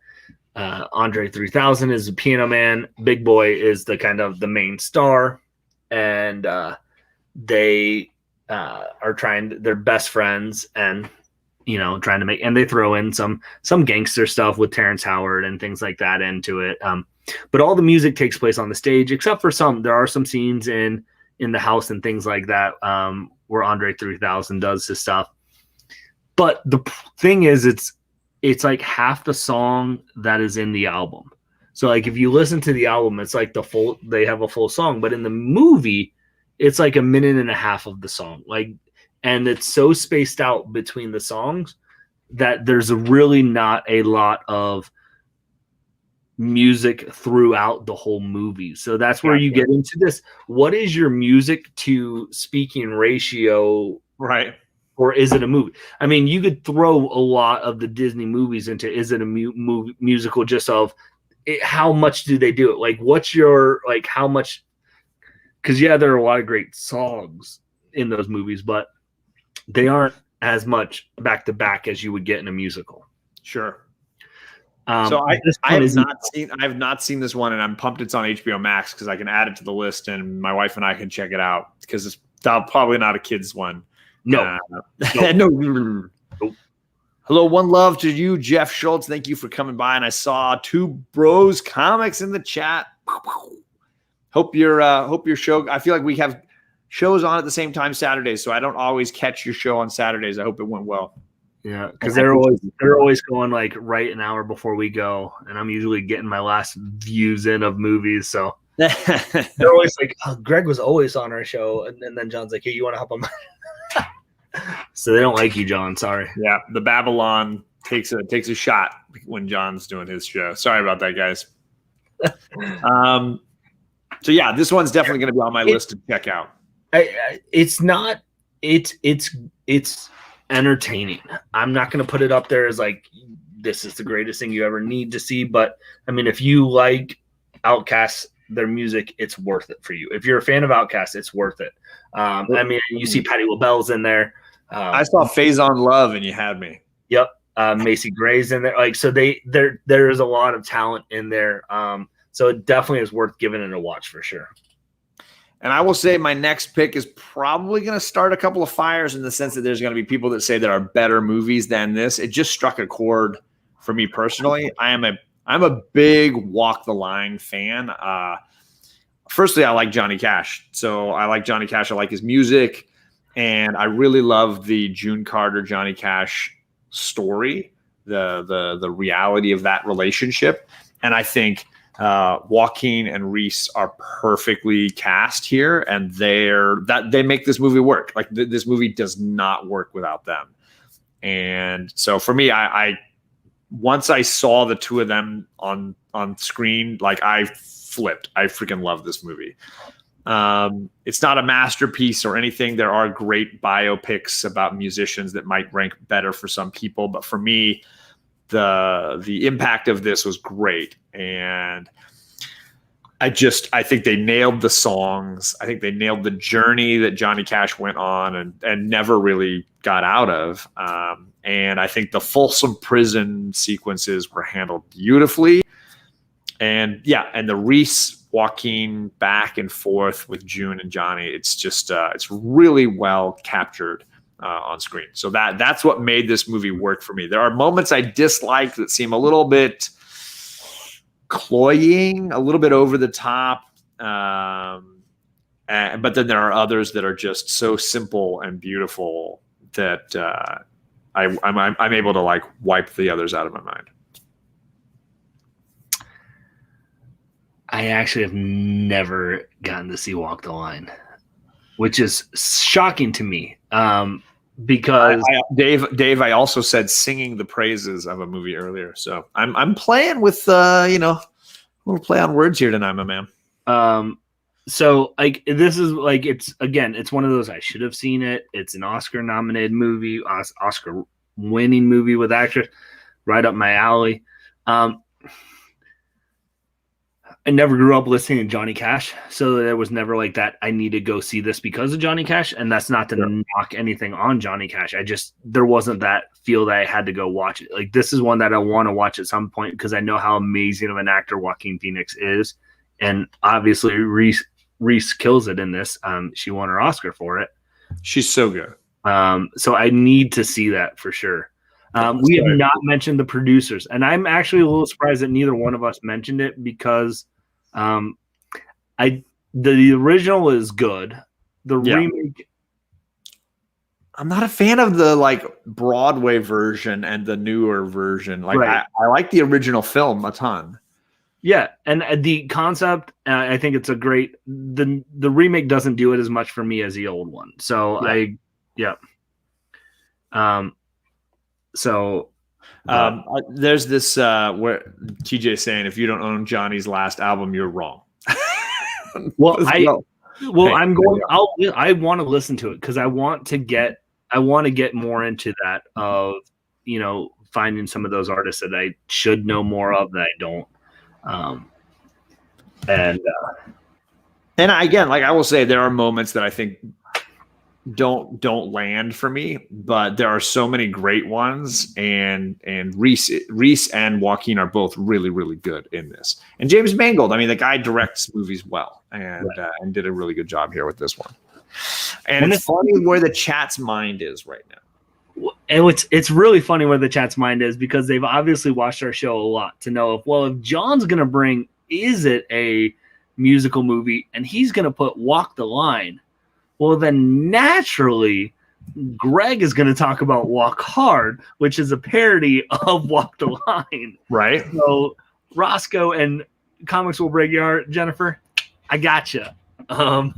Andre 3000 is a piano man. Big Boy is the kind of the main star. And they they're best friends and, trying to and they throw in some gangster stuff with Terrence Howard and things like that into it. But all the music takes place on the stage, except for there are some scenes in the house and things like that, where Andre 3000 does his stuff. But the thing is, it's like half the song that is in the album. So like if you listen to the album, it's like they have a full song, but in the movie, it's like a minute and a half of the song. And it's so spaced out between the songs that there's really not a lot of music throughout the whole movie. So that's where you get into this. What is your music to speaking ratio? Right. Or is it a movie? I mean, you could throw a lot of the Disney movies into, is it a musical, just of how much do they do it? Like, what's your, like, how much? Because, yeah, there are a lot of great songs in those movies, but they aren't as much back to back as you would get in a musical. Sure. So I have not seen this one, and I'm pumped it's on HBO Max because I can add it to the list, and my wife and I can check it out because it's probably not a kid's one. No. No. Hello, one love to you, Jeff Schultz. Thank you for coming by, and I saw Two Bros Comics in the chat. Hope your show. I feel like we have shows on at the same time Saturdays, so I don't always catch your show on Saturdays. I hope it went well. Yeah, because they're always going like right an hour before we go, and I'm usually getting my last views in of movies. So they're always like, oh, Greg was always on our show, and then John's like, hey, you want to help him? So they don't like you, John. Sorry. Yeah, the Babylon takes a shot when John's doing his show. Sorry about that, guys. So yeah, this one's definitely going to be on my list to check out. It's entertaining. I'm not going to put it up there as like this is the greatest thing you ever need to see, but I mean, if you like Outkast, their music, it's worth it for you. If you're a fan of Outkast, it's worth it. I mean, you see Patti LaBelle's in there. I saw Faison Love, and you had me. Yep, Macy Gray's in there. Like, so there is a lot of talent in there. So it definitely is worth giving it a watch for sure. And I will say my next pick is probably going to start a couple of fires in the sense that there's going to be people that say there are better movies than this. It just struck a chord for me personally. I'm a big Walk the Line fan. Firstly, I like Johnny Cash. So I like Johnny Cash. I like his music. And I really love the June Carter, Johnny Cash story, the reality of that relationship. And I think Joaquin and Reese are perfectly cast here, and they make this movie work. Like this movie does not work without them. And so for me, I once I saw the two of them on screen, like I flipped. I freaking love this movie. It's not a masterpiece or anything. There are great biopics about musicians that might rank better for some people, but for me, the impact of this was great. And I think they nailed the songs. I think they nailed the journey that Johnny Cash went on and never really got out of. And I think the Folsom Prison sequences were handled beautifully. And yeah, and the Reese Joaquin back and forth with June and Johnny, it's just it's really well captured on screen. So that's what made this movie work for me. There are moments I dislike that seem a little bit cloying, a little bit over the top, but then there are others that are just so simple and beautiful that I'm able to like wipe the others out of my mind. I actually have never gotten to see Walk the Line, which is shocking to me. Because Dave, I also said singing the praises of a movie earlier, so I'm playing with we'll play on words here tonight, my man. So like this is like it's one of those I should have seen it. It's an Oscar nominated movie, Oscar winning movie with actress, right up my alley. I never grew up listening to Johnny Cash, so there was never like that I need to go see this because of Johnny Cash, and that's not to knock anything on Johnny Cash. There wasn't that feel that I had to go watch it. Like this is one that I want to watch at some point because I know how amazing of an actor Joaquin Phoenix is, and obviously Reese kills it in this. She won her Oscar for it. She's so good. So I need to see that for sure. We have not mentioned the producers, and I'm actually a little surprised that neither one of us mentioned it because the original is good. The remake, I'm not a fan of the like Broadway version and the newer version. Like I like the original film a ton. Yeah, and the concept, I think it's a great. The remake doesn't do it as much for me as the old one. So there's this where TJ is saying if you don't own Johnny's last album, you're wrong. Well, I want to listen to it because I want to get more into that of finding some of those artists that I should know more of that I don't. And again, like I will say, there are moments that I think don't land for me, but there are so many great ones, and Reese and Joaquin are both really, really good in this. And James Mangold, I mean, the guy directs movies well, and did a really good job here with this one. And it's funny where the chat's mind is right now. And it's really funny where the chat's mind is because they've obviously watched our show a lot to know if John's going to bring, is it a musical movie, and he's going to put Walk the Line, well, then naturally Greg is going to talk about Walk Hard, which is a parody of Walk the Line. Right. So Roscoe and Comics Will Break Your Heart, Jennifer, I gotcha. Pew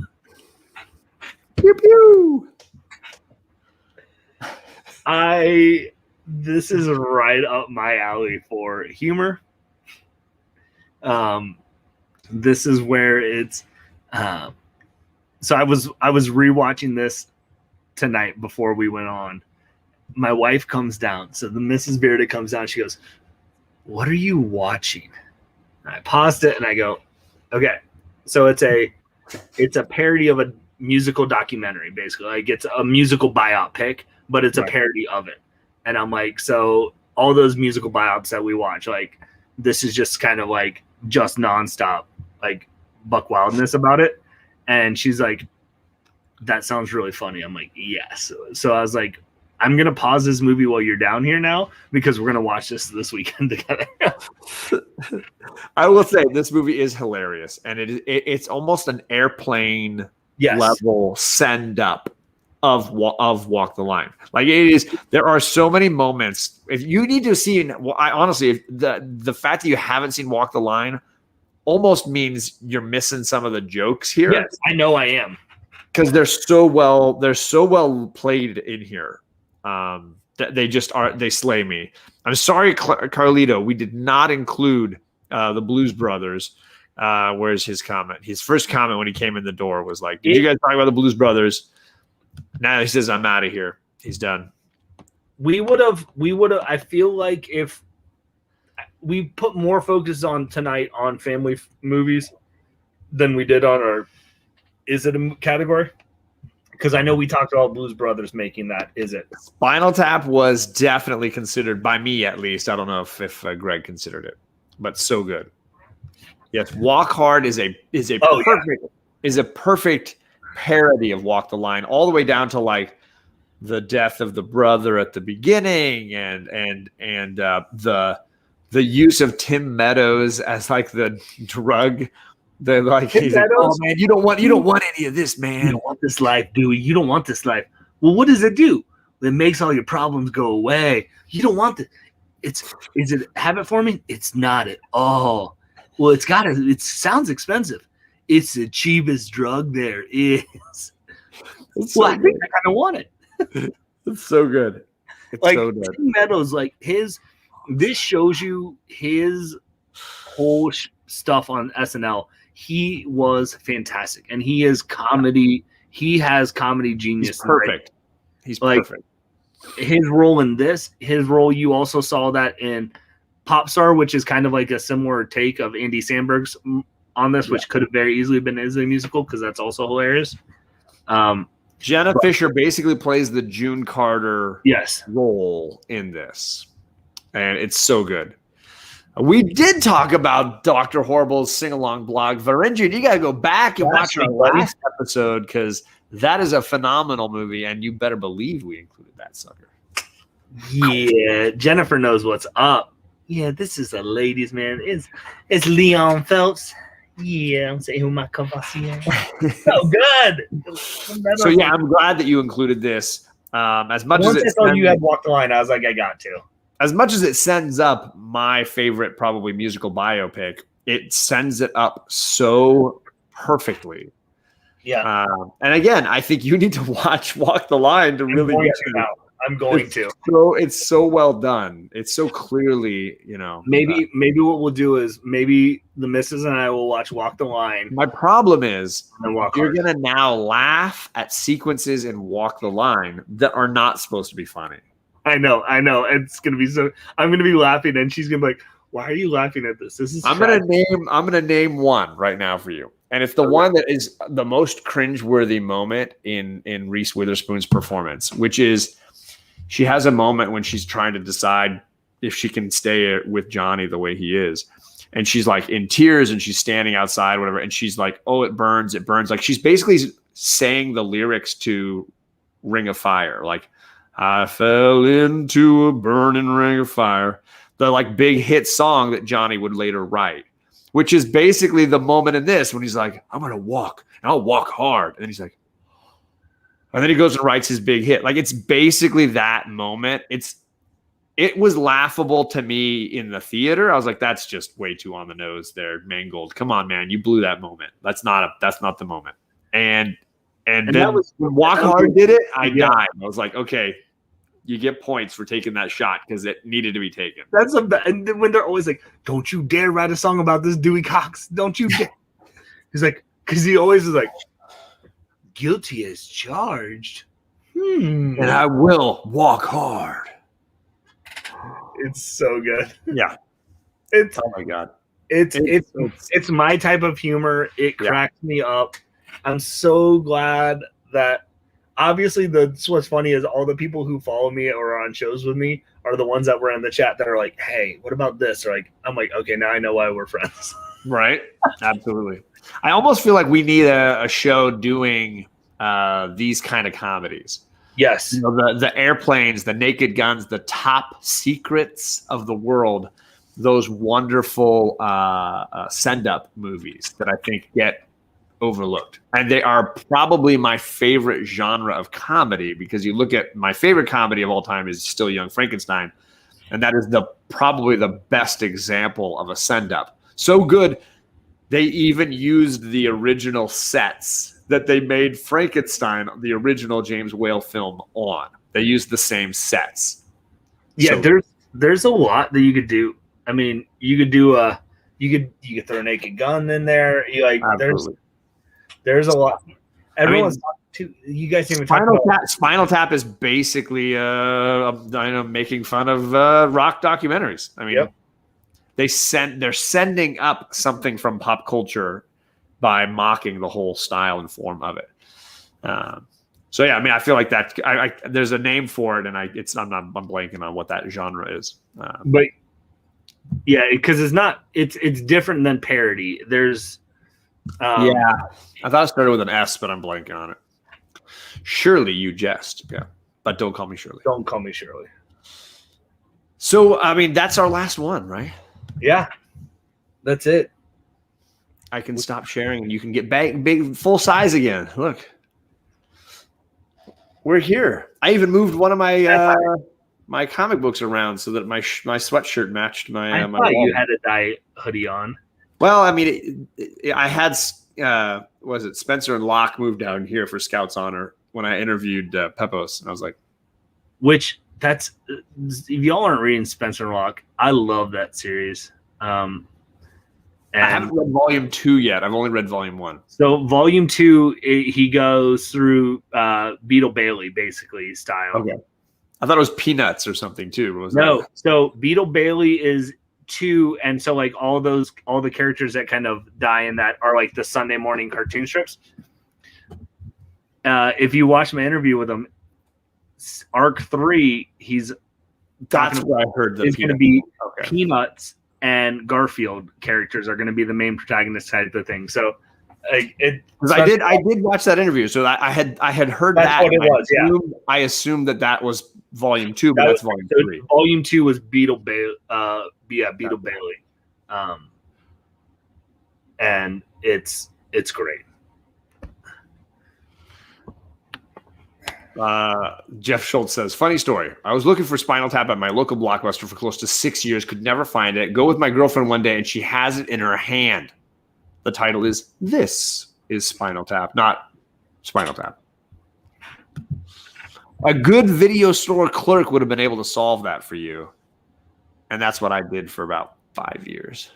pew. This is right up my alley for humor. This is where it's so I was rewatching this tonight before we went on. My wife comes down, so the Mrs. Bearded comes down, she goes, "What are you watching?" And I paused it and I go, "Okay." So it's a parody of a musical documentary, basically. Like it's a musical biopic, but it's a parody of it. And I'm like, so all those musical biopics that we watch, like this is just kind of like just nonstop, like buck wildness about it. And she's like, that sounds really funny. I'm like, yes. So I was like, I'm going to pause this movie while you're down here now because we're going to watch this weekend together. I will say this movie is hilarious, and it's almost an airplane level send up of Walk the Line. Like it is, there are so many moments. If you need to see, honestly, the fact that you haven't seen Walk the Line almost means you're missing some of the jokes here. Yes, I know I am, because they're so well played in here. They slay me. I'm sorry, Carlito, we did not include the Blues Brothers. Where's his comment? His first comment when he came in the door was like, "Did you guys talk about the Blues Brothers?" Now he says, "I'm out of here." He's done. We would have. I feel like if we put more focus on tonight on family movies than we did on our "Is It a Category?" Because I know we talked about Blues Brothers making that. Is it? Spinal Tap was definitely considered by me, at least. I don't know if Greg considered it, but so good. Yes, Walk Hard is a perfect parody of Walk the Line, all the way down to like the death of the brother at the beginning, and the use of Tim Meadows as like the drug. They're like, he's like, "Oh man, you don't want any of this, man. You don't want this life, Dewey. You don't want this life." Well, what does it do? It makes all your problems go away. You don't want it. Is it habit forming? It's not at all. Well, it sounds expensive. It's the cheapest drug there is. I think I kind of want it. It's so good. It's like so good. Tim Meadows, like this shows you his whole stuff on SNL. He was fantastic, and he is comedy. He has comedy genius. He's perfect. He's perfect. His role in this, you also saw that in Popstar, which is kind of like a similar take of Andy Samberg's on this, which could have very easily been as a musical because that's also hilarious. Jenna Fisher basically plays the June Carter role in this, and it's so good. We did talk about Dr. Horrible's sing-along blog. Varenjin, you got to go back and watch our last episode because that is a phenomenal movie, and you better believe we included that sucker. Yeah, Jennifer knows what's up. Yeah, this is a ladies' man. It's Leon Phelps. Yeah, I'm saying who my compassier. So good. So yeah, I'm glad that you included this. As much Once as I saw you had Walk the Line, I was like, I got to. As much as it sends up my favorite probably musical biopic, it sends it up so perfectly. Yeah. And again, I think you need to watch Walk the Line to really get to. I'm going to. So it's so well done. It's so clearly, Maybe what we'll do is maybe the missus and I will watch Walk the Line. My problem is you're hard. gonna now laugh at sequences in Walk the Line that are not supposed to be funny. I know. It's gonna be so. I'm gonna be laughing, and she's gonna be like, "Why are you laughing at this? This is." I'm gonna name one right now for you, and it's the one that is the most cringeworthy moment in Reese Witherspoon's performance, which is she has a moment when she's trying to decide if she can stay with Johnny the way he is, and she's like in tears, and she's standing outside, whatever, and she's like, "Oh, it burns, it burns." Like she's basically saying the lyrics to Ring of Fire, like. I fell into a burning ring of fire. The like big hit song that Johnny would later write, which is basically the moment in this when he's like, I'm going to walk and I'll walk hard. And then he's like, and then he goes and writes his big hit. Like it's basically that moment. It was laughable to me in the theater. I was like, that's just way too on the nose there, Mangold. Come on, man. You blew that moment. That's not the moment. And then when Walk Hard did it, I died. I was like, okay, you get points for taking that shot because it needed to be taken. And then when they're always like, "Don't you dare write a song about this Dewey Cox! Don't you dare!" He's like, because he always is like, "Guilty as charged." And I will walk hard. It's so good. Yeah. Oh my god. It's my type of humor. It cracks me up. I'm so glad that. Obviously, what's funny is all the people who follow me or are on shows with me are the ones that were in the chat that are like, "Hey, what about this?" Or like, I'm like, "Okay, now I know why we're friends." Right? Absolutely. I almost feel like we need a show doing these kind of comedies. Yes. The airplanes, the Naked Guns, the top secrets of the world. Those wonderful send-up movies that I think get overlooked, and they are probably my favorite genre of comedy because you look at my favorite comedy of all time is Still Young Frankenstein, and that is probably the best example of a send-up. So good, they even used the original sets that they made Frankenstein, the original James Whale film, on. They used the same sets. Yeah, so, there's a lot that you could do. I mean, you could do you could throw a Naked Gun in there. There's a lot. Everyone's talking to you guys. Even Spinal Tap is basically making fun of rock documentaries. I mean, they're sending up something from pop culture by mocking the whole style and form of it. So yeah, I mean, I feel like that. There's a name for it, and I'm blanking on what that genre is. But yeah, because it's different than parody. There's. I thought it started with an S, but I'm blanking on it. Surely you jest. Yeah. But don't call me Shirley. Don't call me Shirley. So, I mean, that's our last one, right? Yeah. That's it. I can stop sharing and you can get back big full size again. Look. We're here. I even moved one of my my comic books around so that my sweatshirt matched my I thought you had a dye hoodie on. Well, I mean, I had Spencer and Locke moved down here for Scouts Honor when I interviewed Pepos, and I was like, if y'all aren't reading Spencer and Locke, I love that series. I haven't read volume 2 yet. I've only read volume 1. So volume 2, he goes through Beetle Bailey basically style. Okay. I thought it was Peanuts or something too. So Beetle Bailey is 2, and so like all the characters that kind of die in that are like the Sunday morning cartoon strips. If you watch my interview with him, arc 3, that's where I heard it's going to be Peanuts and Garfield characters are going to be the main protagonist type of thing. So I did watch that interview, so I had heard that's that. What it was, I assumed that was Volume 2, but that's Volume 3. Volume 2 was Beetle Bailey. Beetle Bailey. And it's great. Jeff Schultz says, funny story. I was looking for Spinal Tap at my local Blockbuster for close to 6 years, could never find it. Go with my girlfriend one day, and she has it in her hand. The title is This is Spinal Tap, not Spinal Tap. A good video store clerk would have been able to solve that for you. And that's what I did for about 5 years.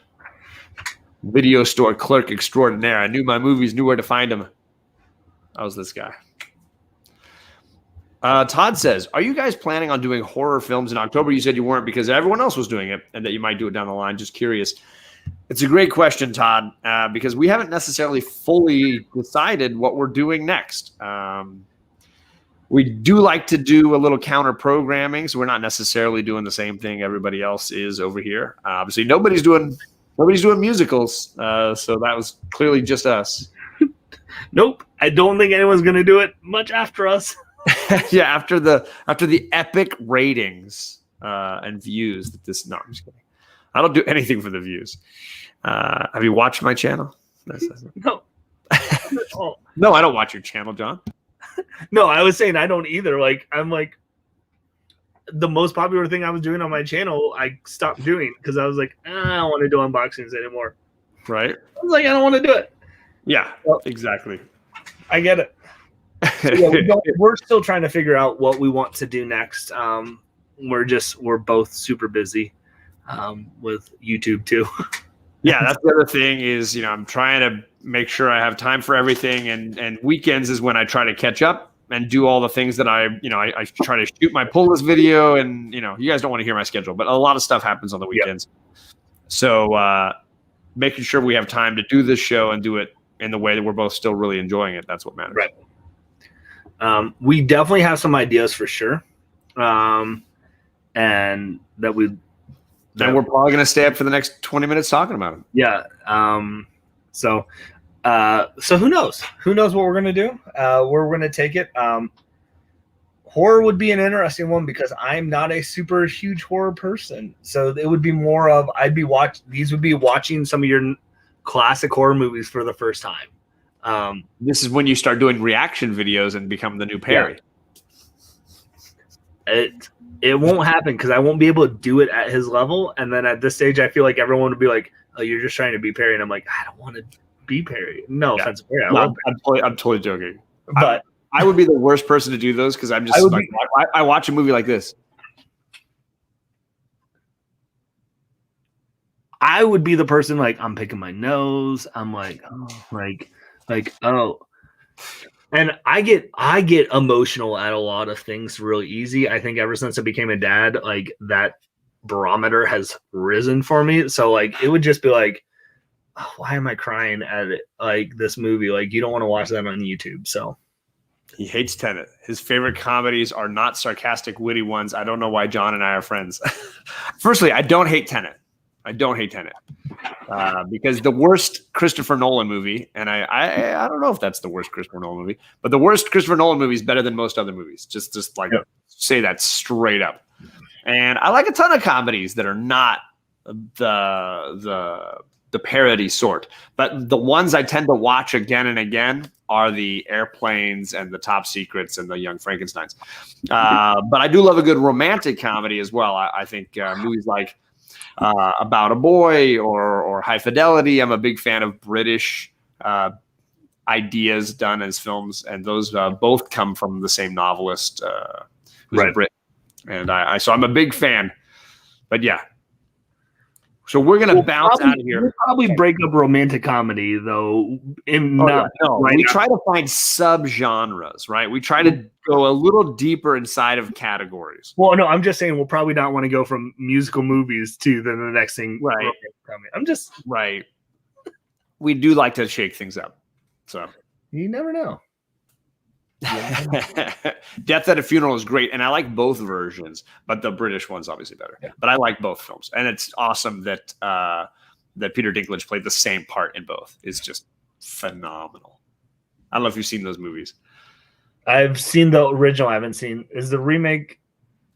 Video store clerk extraordinaire. I knew my movies, knew where to find them. I was this guy. Todd says, are you guys planning on doing horror films in October? You said you weren't because everyone else was doing it and that you might do it down the line. Just curious. It's a great question, Todd, because we haven't necessarily fully decided what we're doing next. We do like to do a little counter programming, so we're not necessarily doing the same thing everybody else is over here. Obviously, nobody's doing musicals, so that was clearly just us. Nope, I don't think anyone's going to do it much after us. Yeah, after the epic ratings and views that this. No, I'm just kidding. I don't do anything for the views. Have you watched my channel? No. No, I don't watch your channel, John. No, I was saying I don't either. I'm the most popular thing I was doing on my channel, I stopped doing because I was like, I don't want to do unboxings anymore. Right. I was like, I don't want to do it. Yeah, exactly. I get it. So yeah, we're still trying to figure out what we want to do next. We're both super busy with YouTube too. Yeah, that's the other thing is, I'm trying to make sure I have time for everything, and weekends is when I try to catch up and do all the things that I try to shoot my pull list video, and you guys don't want to hear my schedule, but a lot of stuff happens on the weekends. Yep. So making sure we have time to do this show and do it in the way that we're both still really enjoying it, that's what matters. Right. We definitely have some ideas for sure. And we're probably going to stay up for the next 20 minutes talking about them. Yeah. So who knows? Who knows what we're going to do? Where we're going to take it. Horror would be an interesting one because I'm not a super huge horror person. So it would be more of, these would be watching some of your classic horror movies for the first time. This is when you start doing reaction videos and become the new Perry. Yeah. It won't happen because I won't be able to do it at his level. And then at this stage, I feel like everyone would be like, "Oh, you're just trying to be Perry," and I'm like, "I don't want to be Perry." No offense, Perry. I'm totally joking. But I would be the worst person to do those because I'm just I watch a movie like this. I would be the person I'm picking my nose. I'm like, oh. And I get emotional at a lot of things really easy. I think ever since I became a dad, that barometer has risen for me. So it would just be oh, why am I crying at it? This movie, you don't want to watch that on YouTube. So he hates Tenet. His favorite comedies are not sarcastic, witty ones. I don't know why John and I are friends. Firstly, I don't hate Tenet. Because the worst Christopher Nolan movie, and I don't know if that's the worst Christopher Nolan movie, but the worst Christopher Nolan movie is better than most other movies. Just say that straight up. And I like a ton of comedies that are not the parody sort, but the ones I tend to watch again and again are the Airplanes and the Top Secrets and the Young Frankensteins. But I do love a good romantic comedy as well. I think movies like About a Boy or High Fidelity. I'm a big fan of British ideas done as films, and those both come from the same novelist who's a Brit. And so I'm a big fan. But yeah. So we're gonna bounce out of here. We'll probably break up romantic comedy though. We try to find subgenres, right? We try to go a little deeper inside of categories. Well, no, I'm just saying we'll probably not want to go from musical movies to the next thing. Right. I'm just right. We do like to shake things up. So you never know. Death at a Funeral is great, and I like both versions, but the British one's obviously better. Yeah. But I like both films, and it's awesome that that Peter Dinklage played the same part in both. It's just phenomenal. I don't know if you've seen those movies. I've seen the original. I haven't seen. Is the remake?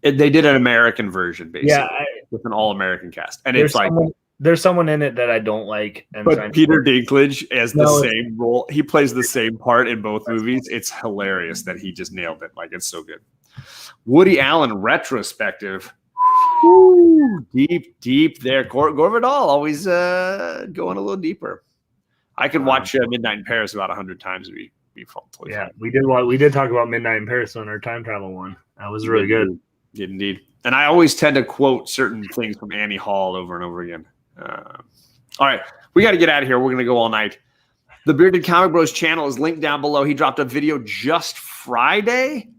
They did an American version, basically, Yeah, with an all-American cast, and it's like there's someone in it that I don't like. And but Peter Dinklage as the No, same role. He plays the same part in both movies. It's hilarious that he just nailed it. Like, it's so good. Woody Allen retrospective. Woo, deep there. Gore Vidal always going a little deeper. I could watch Midnight in Paris about 100 times and be totally Yeah, fine. we did talk about Midnight in Paris on our time travel one. That was really good. Indeed. And I always tend to quote certain things from Annie Hall over and over again. All right, we got to get out of here. We're going to go all night. The Bearded Comic Bros channel is linked down below. He dropped a video just Friday.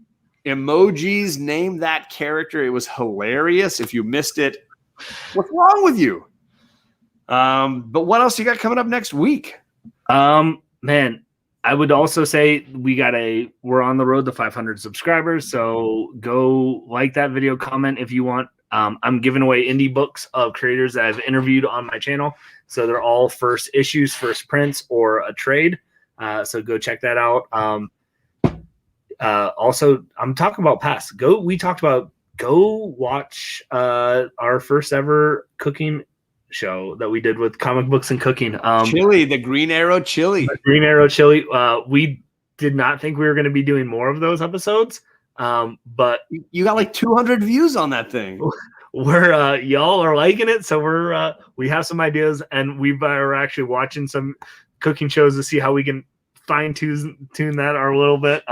Emojis, name that character. It was hilarious. If you missed it, what's wrong with you? But what else you got coming up next week? Man, I would also say we're on the road to 500 subscribers. So go like that video, comment if you want. I'm giving away indie books of creators that I've interviewed on my channel. So they're all first issues, first prints, or a trade. So go check that out. Also, I'm talking about past. Go watch our first ever cooking show that we did with comic books and cooking. Chili, the Green Arrow Chili. Green Arrow Chili. We did not think we were going to be doing more of those episodes. But you got like 200 views on that thing. We're y'all are liking it, so we have some ideas, and we're actually watching some cooking shows to see how we can fine tune that a little bit.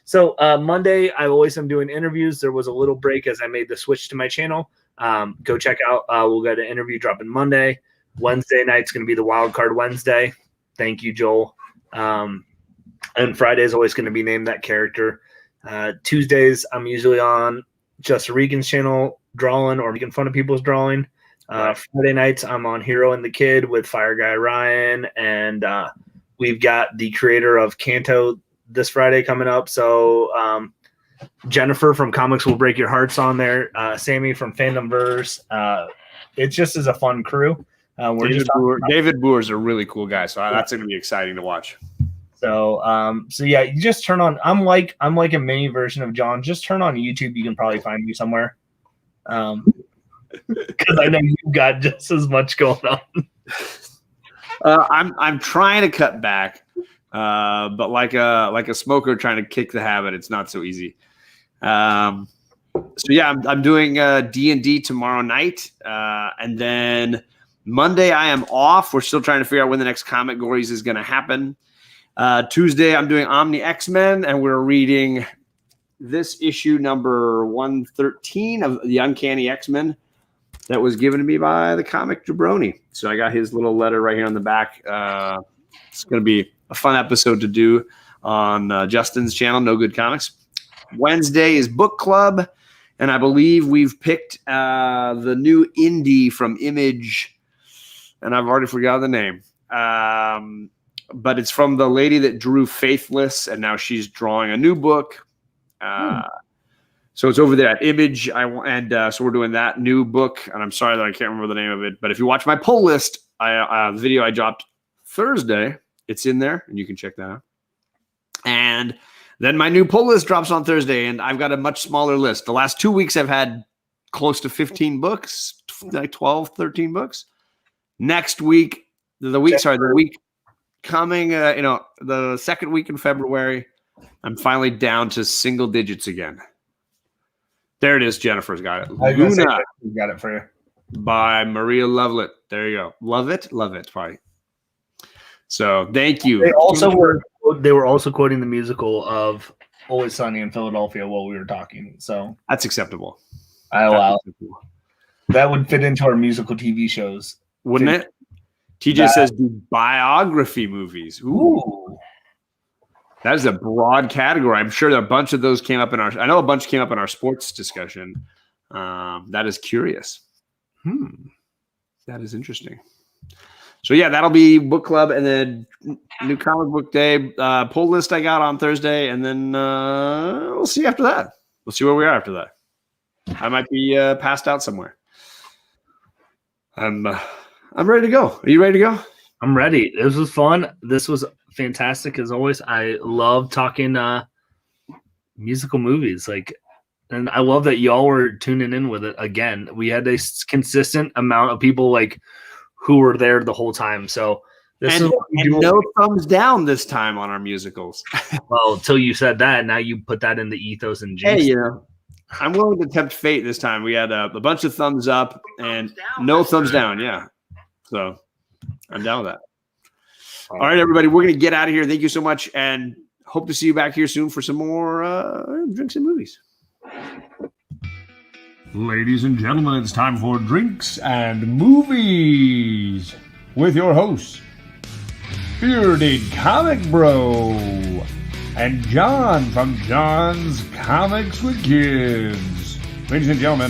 So Monday, I always am doing interviews. There was a little break as I made the switch to my channel. Go check out. We'll get an interview dropping Monday. Wednesday night's going to be the Wild Card Wednesday. Thank you, Joel. And Friday is always going to be Name That Character. Tuesdays, I'm usually on Just Regan's channel drawing or making fun of people's drawing. Friday nights, I'm on Hero and the Kid with Fire Guy Ryan. And we've got the creator of Kanto this Friday coming up. So Jennifer from Comics Will Break Your Hearts on there. Sammy from Fandomverse. It just is a fun crew. David Boer is a really cool guy, so that's going to be exciting to watch. So yeah, you just turn on. I'm like a mini version of John. Just turn on YouTube. You can probably find me somewhere. Because I know you've got just as much going on. I'm trying to cut back, but like a smoker trying to kick the habit, it's not so easy. So yeah, I'm doing D&D tomorrow night, and then Monday I am off. We're still trying to figure out when the next Comic Gories is going to happen. Tuesday I'm doing Omni X-Men, and we're reading this issue number 113 of the Uncanny X-Men that was given to me by the comic Jabroni. So I got his little letter right here on the back. It's going to be a fun episode to do on Justin's channel, No Good Comics. Wednesday is book club, and I believe we've picked the new indie from Image, and I've already forgotten the name. But it's from the lady that drew Faithless, and now she's drawing a new book. So it's over there at Image. So we're doing that new book, and I'm sorry that I can't remember the name of it. But if you watch my pull list, the video I dropped Thursday, it's in there, and you can check that out. And then my new pull list drops on Thursday, and I've got a much smaller list. The last 2 weeks, I've had close to 15 books, like 12, 13 books. Next week, the week coming, the second week in February, I'm finally down to single digits again. There it is. Jennifer's got it. Luna got it for you. By Maria Lovelet. There you go. Love it, probably. So thank you. They were also quoting the musical of Always Sunny in Philadelphia while we were talking. So that's acceptable. That would fit into our musical TV shows, wouldn't it? TJ says do biography movies. Ooh. That is a broad category. I'm sure a bunch of those came up in I know a bunch came up in our sports discussion. That is curious. That is interesting. So yeah, that'll be book club, and then new comic book day pull list I got on Thursday, and then we'll see after that. We'll see where we are after that. I might be passed out somewhere. I'm ready to go. Are you ready to go? I'm ready. This was fun. This was fantastic as always. I love talking musical movies. Like And I love that y'all were tuning in with it again. We had a consistent amount of people like who were there the whole time. So this is what we do. No thumbs down this time on our musicals. Well, until you said that, now you put that in the ethos and jinx. Hey, I'm willing to tempt fate this time. We had a bunch of thumbs up and no thumbs down. Yeah. So I'm down with that. All right, everybody, we're going to get out of here. Thank you so much, and hope to see you back here soon for some more drinks and movies. Ladies and gentlemen, it's time for Drinks and Movies with your hosts, Bearded Comic Bro and John from John's Comics with Kids. Ladies and gentlemen,